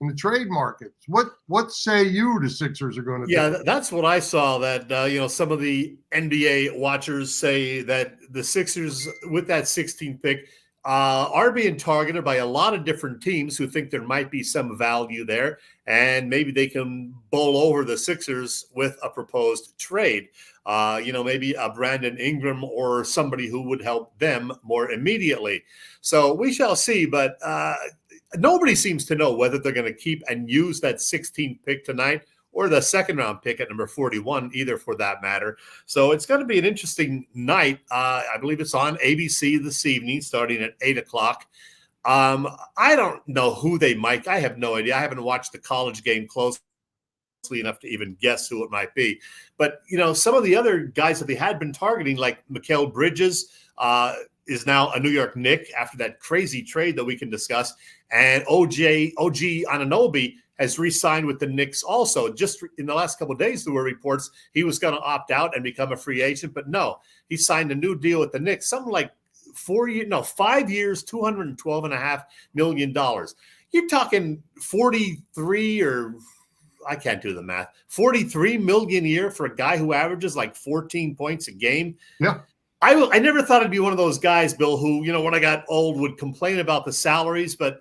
S4: in the trade markets. What say you the Sixers are going to do?
S5: Yeah, that's what I saw, that some of the NBA watchers say that the Sixers with that 16th pick are being targeted by a lot of different teams who think there might be some value there, and maybe they can bowl over the Sixers with a proposed trade. Maybe a Brandon Ingram or somebody who would help them more immediately. So we shall see, but nobody seems to know whether they're going to keep and use that 16th pick tonight or the second round pick at number 41, either for that matter. So it's going to be an interesting night. I believe it's on ABC this evening, starting at 8 o'clock. I don't know who they might. I have no idea. I haven't watched the college game closely enough to even guess who it might be. But, some of the other guys that they had been targeting, like Mikal Bridges, is now a New York Knick after that crazy trade that we can discuss. And OG Anunoby has re-signed with the Knicks also. Just in the last couple of days, there were reports he was going to opt out and become a free agent. But no, he signed a new deal with the Knicks, something like 5 years, $212.5 million. You're talking 43 or I can't do the math, 43 million a year for a guy who averages like 14 points a game.
S4: Yeah.
S5: I never thought I'd be one of those guys, Bill, who, when I got old would complain about the salaries, but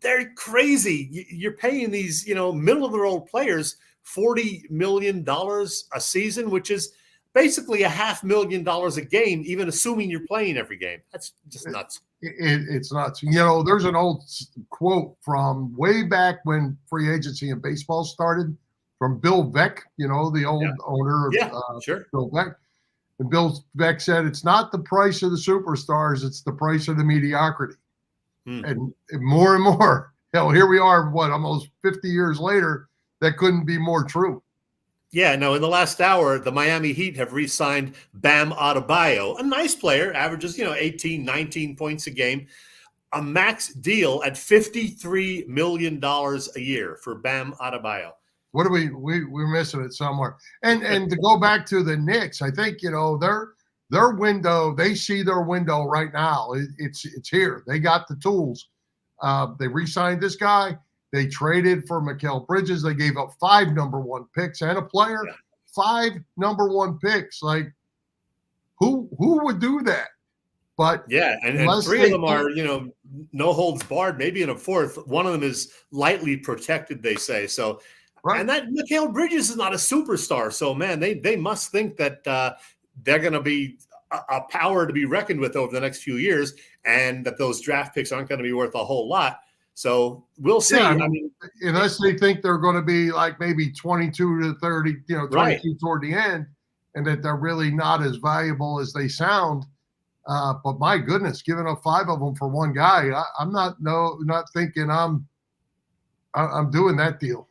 S5: they're crazy. You're paying these, middle-of-the-road players $40 million a season, which is basically $500,000 a game, even assuming you're playing every game. That's just nuts.
S4: It's nuts. There's an old quote from way back when free agency in baseball started from Bill Veeck, the old owner of
S5: sure.
S4: Bill Veeck. And Bill Veeck said, it's not the price of the superstars, it's the price of the mediocrity. And more and more, here we are, almost 50 years later, that couldn't be more true.
S5: Yeah, no, in the last hour, the Miami Heat have re-signed Bam Adebayo, a nice player, averages, 18, 19 points a game, a max deal at $53 million a year for Bam Adebayo.
S4: What are we're missing it somewhere. And to go back to the Knicks, I think, their window, they see their window right now. It's here. They got the tools. They re-signed this guy. They traded for Mikal Bridges. They gave up 5 number 1 picks and a player. 5 number 1 picks. Like, who would do that? But
S5: yeah, and 3 of them are, no holds barred. Maybe in a 4th, one of them is lightly protected, they say. So, right. And that Mikal Bridges is not a superstar. So, man, they must think that they're going to be a power to be reckoned with over the next few years, and that those draft picks aren't going to be worth a whole lot. So we'll see.
S4: Yeah, I mean, unless they think they're going to be like maybe 22 to 30, 22 right. toward the end, and that they're really not as valuable as they sound. But my goodness, giving up 5 of them for one guy, I'm not thinking I'm doing that deal.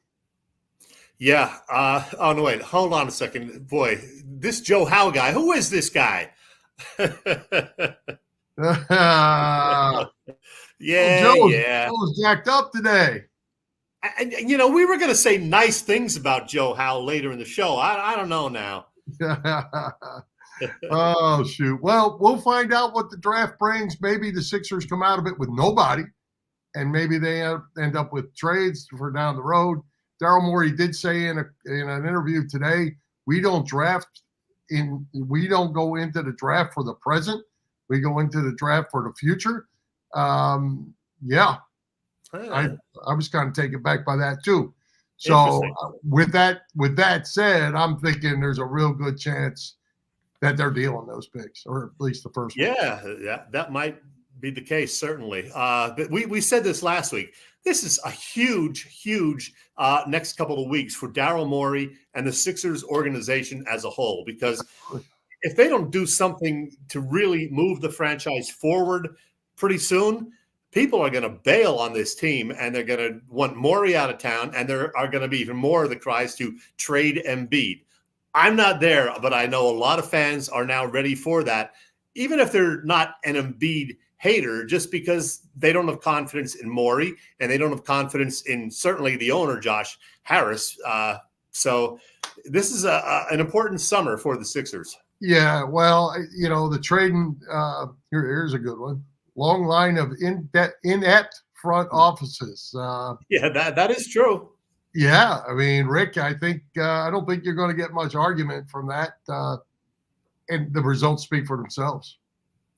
S5: Yeah. Oh no, wait, hold on a second, boy. This Joe Howe guy. Who is this guy?
S4: Joe's jacked up today.
S5: And we were going to say nice things about Joe Howe later in the show. I don't know now.
S4: Oh, shoot. Well, we'll find out what the draft brings. Maybe the Sixers come out of it with nobody, and maybe they end up with trades for down the road. Daryl Morey did say in an interview today, we don't go into the draft for the present. We go into the draft for the future. Yeah. I was kind of taken back by that too. So with that said, I'm thinking there's a real good chance that they're dealing those picks, or at least the first one.
S5: Yeah, that might be the case, certainly. But we said this last week. This is a huge next couple of weeks for Daryl Morey and the Sixers organization as a whole, because if they don't do something to really move the franchise forward pretty soon, people are going to bail on this team, and they're going to want Morey out of town, and there are going to be even more of the cries to trade Embiid. I'm not there, but I know a lot of fans are now ready for that, even if they're not an Embiid hater, just because they don't have confidence in Morey, and they don't have confidence in certainly the owner, Josh Harris. So this is an important summer for the Sixers.
S4: Yeah, well, the trading, here's a good one. Long line of inept front offices.
S5: That is true.
S4: Yeah, I mean, Rick, I don't think you're going to get much argument from that, and the results speak for themselves.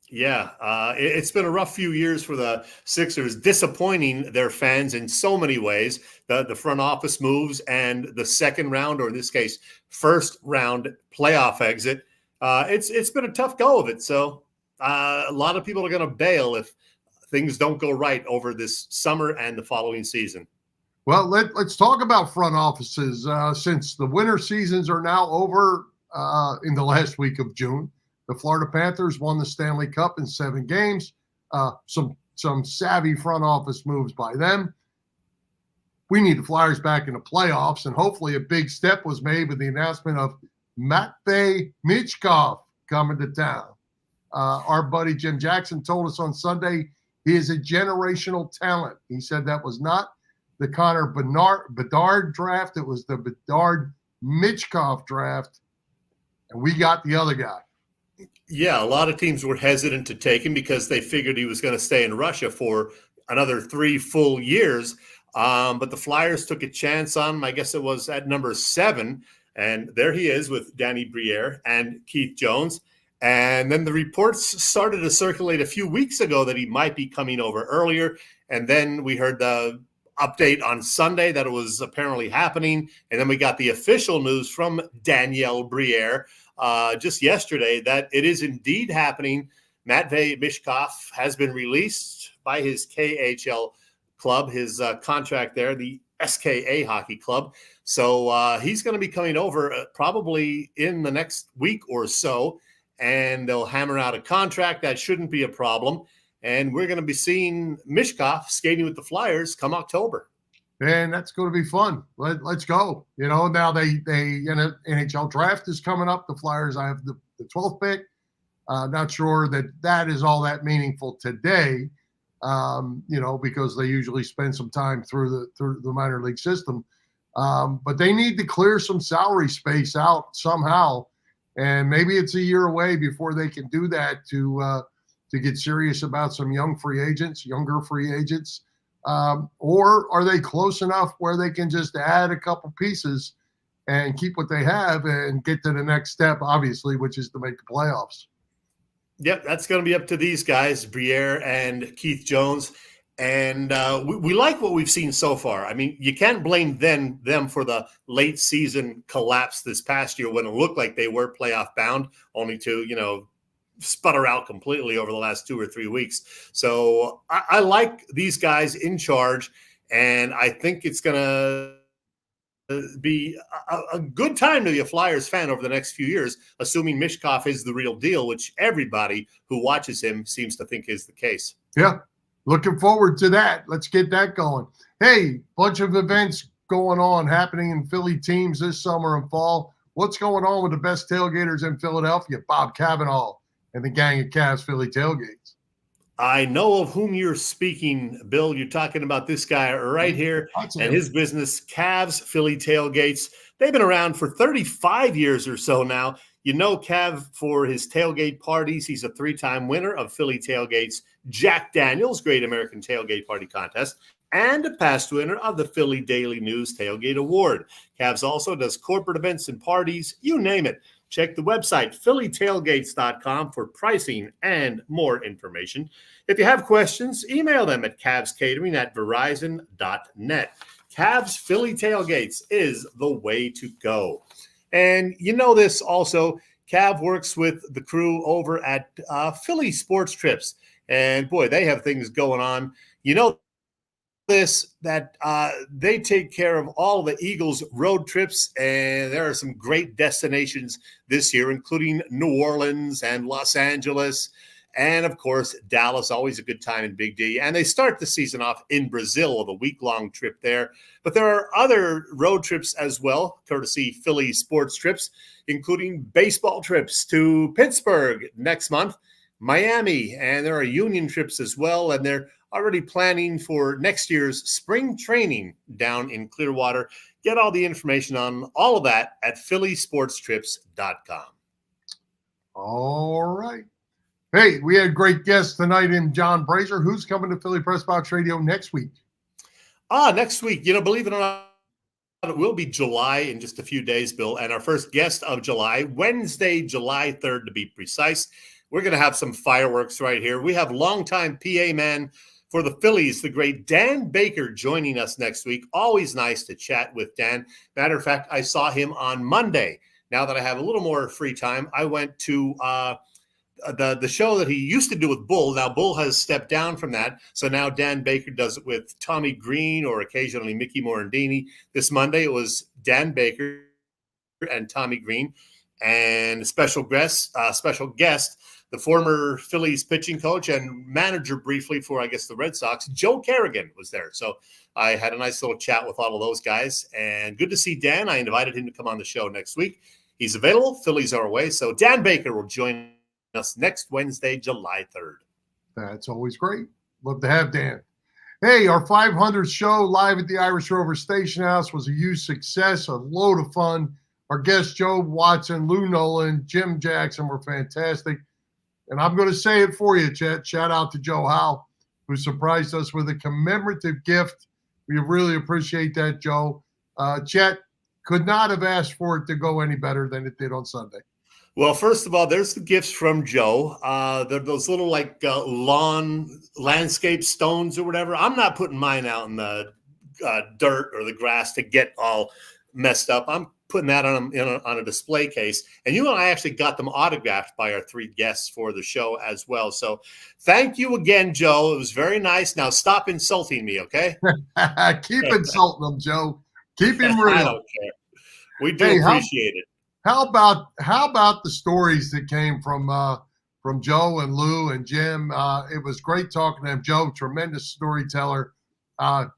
S5: Yeah, it's been a rough few years for the Sixers, disappointing their fans in so many ways. The front office moves and the second round, or in this case, first round playoff exit. It's been a tough go of it. So a lot of people are going to bail if things don't go right over this summer and the following season.
S4: Well, let's talk about front offices. Since the winter seasons are now over in the last week of June, the Florida Panthers won the Stanley Cup in 7 games. Some savvy front office moves by them. We need the Flyers back in the playoffs, and hopefully a big step was made with the announcement of Matvei Michkov coming to town. Our buddy Jim Jackson told us on Sunday he is a generational talent. He said that was not the Connor Bedard draft. It was the Bedard Michkov draft, and we got the other guy.
S5: Yeah, a lot of teams were hesitant to take him because they figured he was going to stay in Russia for another 3 full years. But the Flyers took a chance on him. I guess it was at number 7. And there he is with Danny Briere and Keith Jones. And then the reports started to circulate a few weeks ago that he might be coming over earlier. And then we heard the update on Sunday that it was apparently happening. And then we got the official news from Danielle Briere just yesterday that it is indeed happening. Matvei Michkov has been released by his KHL club, his contract there, the SKA Hockey Club. So he's going to be coming over probably in the next week or so, and they'll hammer out a contract. That shouldn't be a problem. And we're going to be seeing Michkov skating with the Flyers come October.
S4: And that's going to be fun. Let's go. Now they NHL draft is coming up. The Flyers, I have the 12th pick. Not sure that is all that meaningful today, because they usually spend some time through the minor league system. But they need to clear some salary space out somehow. And maybe it's a year away before they can do that to get serious about some younger free agents. Or are they close enough where they can just add a couple pieces and keep what they have and get to the next step, obviously, which is to make the playoffs.
S5: Yep, that's going to be up to these guys, Brazer and Keith Jones. And we like what we've seen so far. I mean, you can't blame them for the late season collapse this past year when it looked like they were playoff bound, only to, sputter out completely over the last 2 or 3 weeks. So I like these guys in charge, and I think it's going to be a good time to be a Flyers fan over the next few years, assuming Michkov is the real deal, which everybody who watches him seems to think is the case.
S4: Yeah, looking forward to that. Let's get that going. Hey, bunch of events going on, happening in Philly teams this summer and fall. What's going on with the best tailgaters in Philadelphia? Bob Cavanaugh and the gang of Cavs Philly tailgates.
S5: I know of whom you're speaking, Bill. You're talking about this guy right here and his business, Cavs Philly Tailgates. They've been around for 35 years or so now. You know Cav for his tailgate parties. He's a 3-time winner of Philly Tailgates Jack Daniels Great American Tailgate Party Contest and a past winner of the Philly Daily News Tailgate Award. Cavs also does corporate events and parties, you name it. Check the website, phillytailgates.com, for pricing and more information. If you have questions, email them at cavscatering@verizon.net. Cavs Philly Tailgates is the way to go. And you know this also, Cav works with the crew over at Philly Sports Trips. And boy, they have things going on. You know this, that they take care of all the Eagles road trips, and there are some great destinations this year, including New Orleans and Los Angeles, and of course Dallas. Always a good time in Big D. And they start the season off in Brazil with a week-long trip there. But there are other road trips as well, courtesy Philly Sports Trips, including baseball trips to Pittsburgh next month, Miami, and there are union trips as well, and they're already planning for next year's spring training down in Clearwater. Get all the information on all of that at phillysportstrips.com.
S4: All right. Hey, we had great guests tonight in John Brazer. Who's coming to Philly Press Box Radio next week?
S5: Next week, believe it or not, it will be July in just a few days, Bill. And our first guest of July, Wednesday, July 3rd to be precise. We're going to have some fireworks right here. We have longtime PA man for the Phillies, the great Dan Baker, joining us next week. Always nice to chat with Dan. Matter of fact, I saw him on Monday. Now that I have a little more free time, I went to the show that he used to do with Bull. Now Bull has stepped down from that, so now Dan Baker does it with Tommy Green or occasionally Mickey Morandini. This Monday it was Dan Baker and Tommy Green, and special guest, the former Phillies pitching coach and manager briefly for, I guess, the Red Sox, Joe Kerrigan, was there. So I had a nice little chat with all of those guys, and good to see Dan. I invited him to come on the show next week. He's available. Phillies are away. So Dan Baker will join us next Wednesday, July 3rd.
S4: That's always great. Love to have Dan. Hey, our 500th show live at the Irish Rover Station House was a huge success, a load of fun. Our guests, Joe Watson, Lou Nolan, Jim Jackson, were fantastic. And I'm going to say it for you, Chet. Shout out to Joe Howe, who surprised us with a commemorative gift. We really appreciate that, Joe. Chet, could not have asked for it to go any better than it did on Sunday.
S5: Well, first of all, there's the gifts from Joe. They're those little lawn landscape stones or whatever. I'm not putting mine out in the dirt or the grass to get all messed up. I'm putting that on a display case. And you and I actually got them autographed by our 3 guests for the show as well. So thank you again, Joe. It was very nice. Now stop insulting me, okay?
S4: Keep insulting them, Joe. Keep him real.
S5: I don't care. We do appreciate it.
S4: How about the stories that came from Joe and Lou and Jim? It was great talking to him. Joe, tremendous storyteller.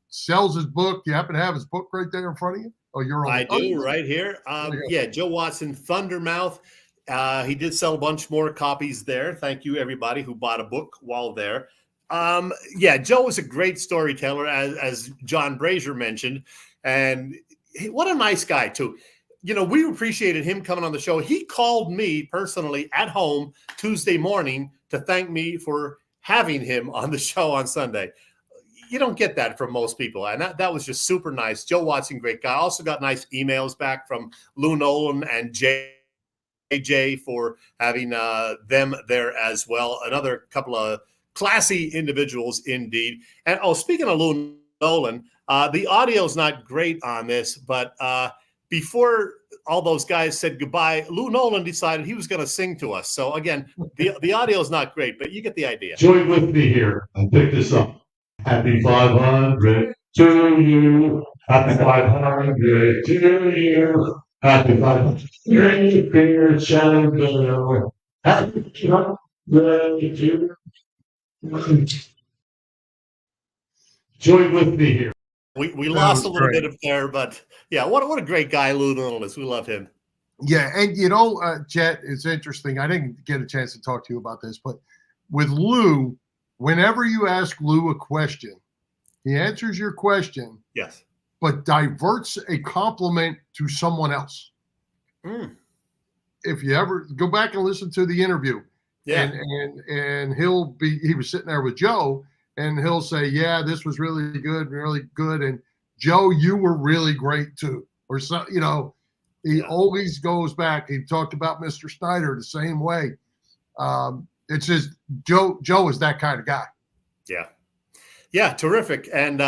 S4: Sells his book. You happen to have his book right there in front of you? Oh, you're on.
S5: I do, right here. Yeah, Joe Watson, Thundermouth. He did sell a bunch more copies there. Thank you, everybody who bought a book while there. Yeah, Joe was a great storyteller, as John Brazer mentioned. And what a nice guy, too. We appreciated him coming on the show. He called me personally at home Tuesday morning to thank me for having him on the show on Sunday. you don't get that from most people. And that was just super nice. Joe Watson, great guy. Also got nice emails back from Lou Nolan and JJ for having them there as well. Another couple of classy individuals indeed. And speaking of Lou Nolan, the audio is not great on this, but before all those guys said goodbye, Lou Nolan decided he was going to sing to us. So again, the audio is not great, but you get the idea.
S8: Join with me here and pick this up. Happy 500 to you. Happy 500 to you. Happy 500 dear Chandler. Happy 500 to you. Join with me here.
S5: We lost a little bit of there, but yeah, what a great guy Lou Nolan is. We love him.
S4: Yeah, and Chet, it's interesting. I didn't get a chance to talk to you about this, but with Lou, whenever you ask Lou a question, he answers your question.
S5: Yes.
S4: But diverts a compliment to someone else. If you ever go back and listen to the interview, and he was sitting there with Joe, and he'll say, yeah, this was really good. And Joe, you were really great too. Or so, he always goes back. He talked about Mr. Snyder the same way. It's just Joe is that kind of guy.
S5: Yeah. Yeah, terrific. And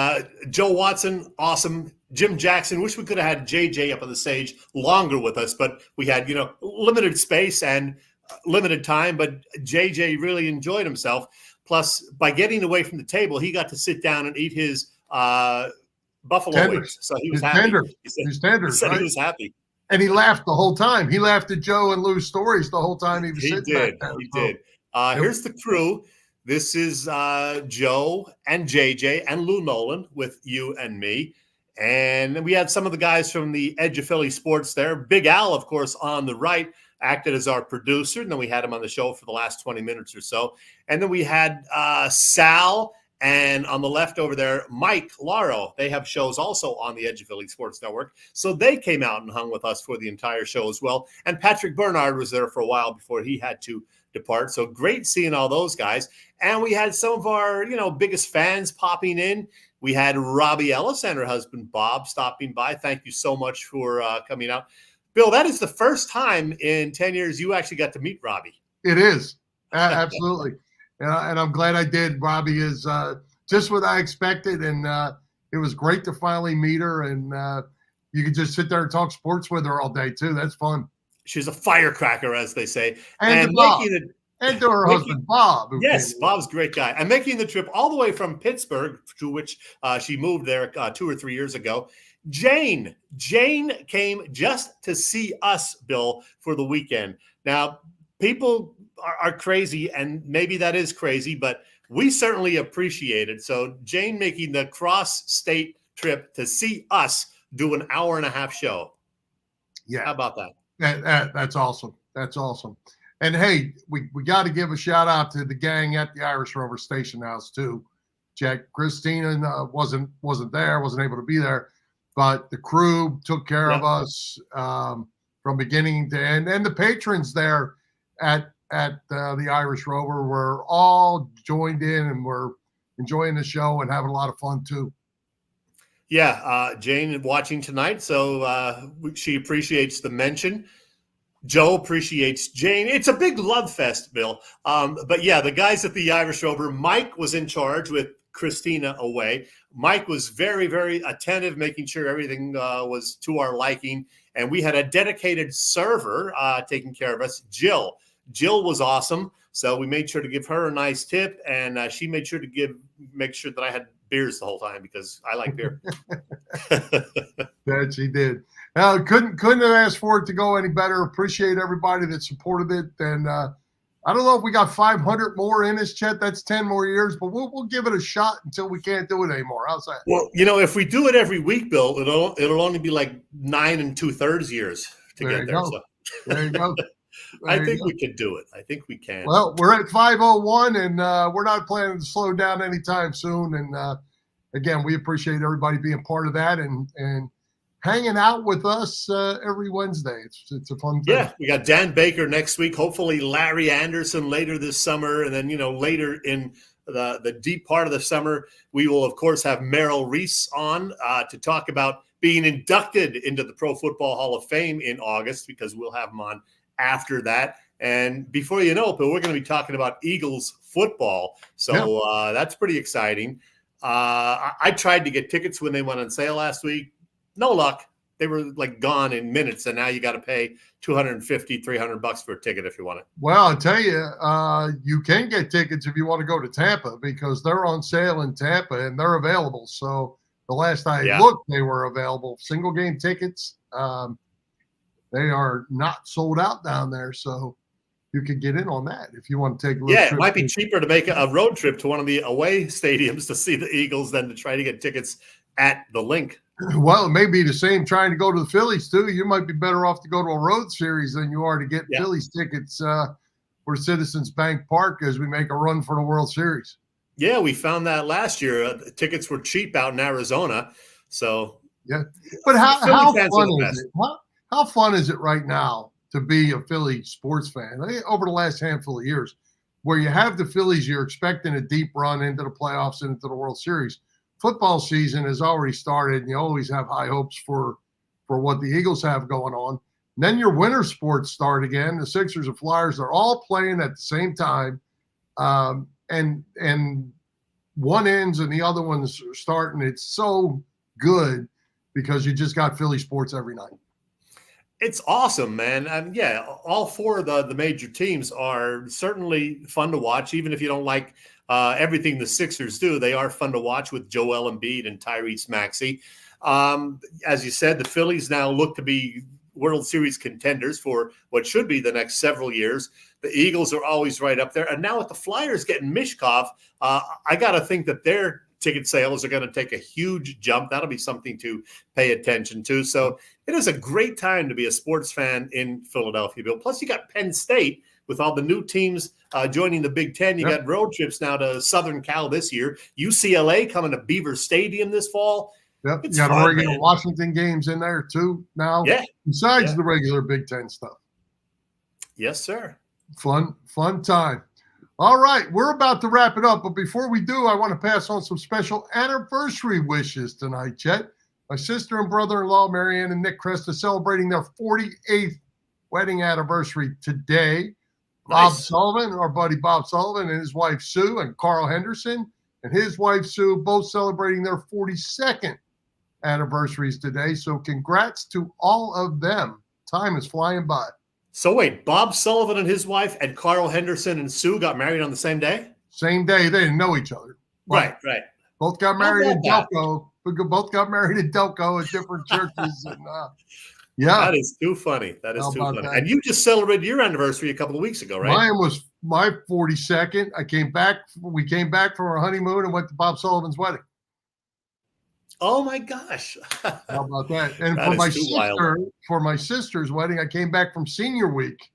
S5: Joe Watson, awesome. Jim Jackson, wish we could have had JJ up on the stage longer with us, but we had, limited space and limited time, but JJ really enjoyed himself. Plus, by getting away from the table, he got to sit down and eat his buffalo wings. So he was happy. He said
S4: right?
S5: He was happy.
S4: And he laughed the whole time. He laughed at Joe and Lou's stories the whole time he was sitting back there.
S5: He did. Here's the crew. This is Joe and JJ and Lou Nolan with you and me. And then we had some of the guys from the Edge of Philly Sports there. Big Al, of course, on the right, acted as our producer. And then we had him on the show for the last 20 minutes or so. And then we had Sal, and on the left over there, Mike Laro. They have shows also on the Edge of Philly Sports Network. So they came out and hung with us for the entire show as well. And Patrick Bernard was there for a while before he had to depart. So great seeing all those guys. And we had some of our, biggest fans popping in. We had Robbie Ellis and her husband, Bob, stopping by. Thank you so much for coming out. Bill, that is the first time in 10 years you actually got to meet Robbie.
S4: It is. Absolutely. And I'm glad I did. Robbie is just what I expected. And it was great to finally meet her. And you could just sit there and talk sports with her all day, too. That's fun.
S5: She's a firecracker, as they say.
S4: And to her husband, Bob.
S5: Yes, Bob's a great guy. And making the trip all the way from Pittsburgh, to which she moved there 2 or 3 years ago. Jane came just to see us, Bill, for the weekend. Now, people are crazy, and maybe that is crazy, but we certainly appreciate it. So Jane making the cross-state trip to see us do an hour-and-a-half show.
S4: Yeah.
S5: How about that?
S4: That's awesome. That's awesome. And hey, we got to give a shout out to the gang at the Irish Rover Station House too. Jack, Christina wasn't there, wasn't able to be there, but the crew took care of us from beginning to end, and the patrons there at the Irish Rover were all joined in and were enjoying the show and having a lot of fun too.
S5: Yeah, Jane watching tonight, so she appreciates the mention. Joe appreciates Jane. It's a big love fest, Bill. But yeah, the guys at the Irish Rover, Mike was in charge with Christina away. Mike was very, very attentive, making sure everything was to our liking. And we had a dedicated server taking care of us, Jill. Jill was awesome. So we made sure to give her a nice tip, and she made sure to make sure that I had beers the whole time because I like beer.
S4: That she did. Couldn't have asked for it to go any better. Appreciate everybody that supported it. And I don't know if we got 500 more in us, Chet. That's 10 more years, but we'll give it a shot until we can't do it anymore. How's that?
S5: Well, if we do it every week, Bill, it'll only be like 9 2/3 years to get there. So.
S4: There you go.
S5: I think we can do it. I think we can.
S4: Well, we're at 5:01, and we're not planning to slow down anytime soon. And again, we appreciate everybody being part of that and hanging out with us every Wednesday. It's a fun thing.
S5: Yeah, we got Dan Baker next week. Hopefully Larry Anderson later this summer, and then later in the deep part of the summer, we will, of course, have Merrill Reese on to talk about being inducted into the Pro Football Hall of Fame in August, because we'll have him on after that. And before you know it, we're going to be talking about Eagles football. So that's pretty exciting. I tried to get tickets when they went on sale last week. No luck. They were like gone in minutes, and now you got to pay $250, $300 for a ticket if you want it.
S4: Well, I'll tell you, you can get tickets if you want to go to Tampa, because they're on sale in Tampa and they're available. So the last I looked, they were available. Single game tickets. They are not sold out down there. So you could get in on that if you want to take a little trip.
S5: It might be cheaper to make a road trip to one of the away stadiums to see the Eagles than to try to get tickets at the link.
S4: Well, it may be the same trying to go to the Phillies, too. You might be better off to go to a road series than you are to get Phillies tickets for Citizens Bank Park as we make a run for the World Series.
S5: Yeah, we found that last year. Tickets were cheap out in Arizona. So,
S4: yeah. But how fun is it? How fun is it right now to be a Philly sports fan? Over the last handful of years, where you have the Phillies, you're expecting a deep run into the playoffs and into the World Series. Football season has already started, and you always have high hopes for what the Eagles have going on. And then your winter sports start again. The Sixers and Flyers are all playing at the same time, and one ends and the other one's starting. It's so good because you just got Philly sports every night.
S5: It's awesome, man. All four of the major teams are certainly fun to watch, even if you don't like everything the Sixers do. They are fun to watch with Joel Embiid and Tyrese Maxey. As you said, the Phillies now look to be World Series contenders for what should be the next several years. The Eagles are always right up there. And now with the Flyers getting Michkov, I got to think that their ticket sales are going to take a huge jump. That'll be something to pay attention to. So it is a great time to be a sports fan in Philadelphia, Bill. Plus, you got Penn State with all the new teams joining the Big Ten. You got road trips now to Southern Cal this year. UCLA coming to Beaver Stadium this fall.
S4: Yep, you got Oregon and Washington games in there too now.
S5: Yeah.
S4: Besides the regular Big Ten stuff.
S5: Yes, sir.
S4: Fun time. All right, we're about to wrap it up, but before we do, I want to pass on some special anniversary wishes tonight, Chet. My sister and brother-in-law, Marianne and Nick Cresta, celebrating their 48th wedding anniversary today. Bob Sullivan, our buddy Bob Sullivan, and his wife Sue, and Carl Henderson and his wife Sue, both celebrating their 42nd anniversaries today. So congrats to all of them. Time is flying by.
S5: So wait, Bob Sullivan and his wife and Carl Henderson and Sue got married on the same day?
S4: Same day. They didn't know each other.
S5: Right.
S4: Both got married in Delco. Both got married in Delco at different churches. And
S5: that is too funny. That is too funny. That? And you just celebrated your anniversary a couple of weeks ago, right?
S4: Mine was my 42nd. We came back from our honeymoon and went to Bob Sullivan's wedding.
S5: Oh my gosh.
S4: How about that? And
S5: that
S4: for my sister's wedding, I came back from senior week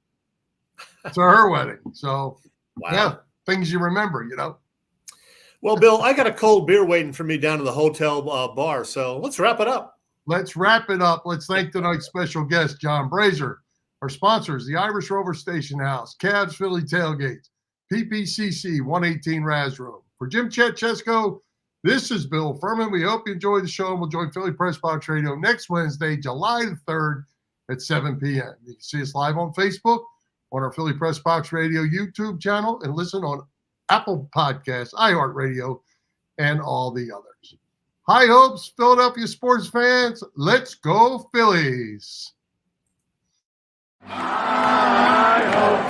S4: to her wedding. So things you remember, you know.
S5: Well, Bill, I got a cold beer waiting for me down in the hotel bar. So let's wrap it up.
S4: Let's thank tonight's special guest, John Brazer. Our sponsors, the Irish Rover Station House, Cavs Philly Tailgates, PPCC 118 Raz Room. For Jim Chesko, this is Bill Furman. We hope you enjoyed the show, and we'll join Philly Press Box Radio next Wednesday, July the 3rd at 7 p.m. You can see us live on Facebook, on our Philly Press Box Radio YouTube channel, and listen on Apple Podcasts, iHeartRadio, and all the others. High hopes, Philadelphia sports fans. Let's go Phillies.
S1: High hopes.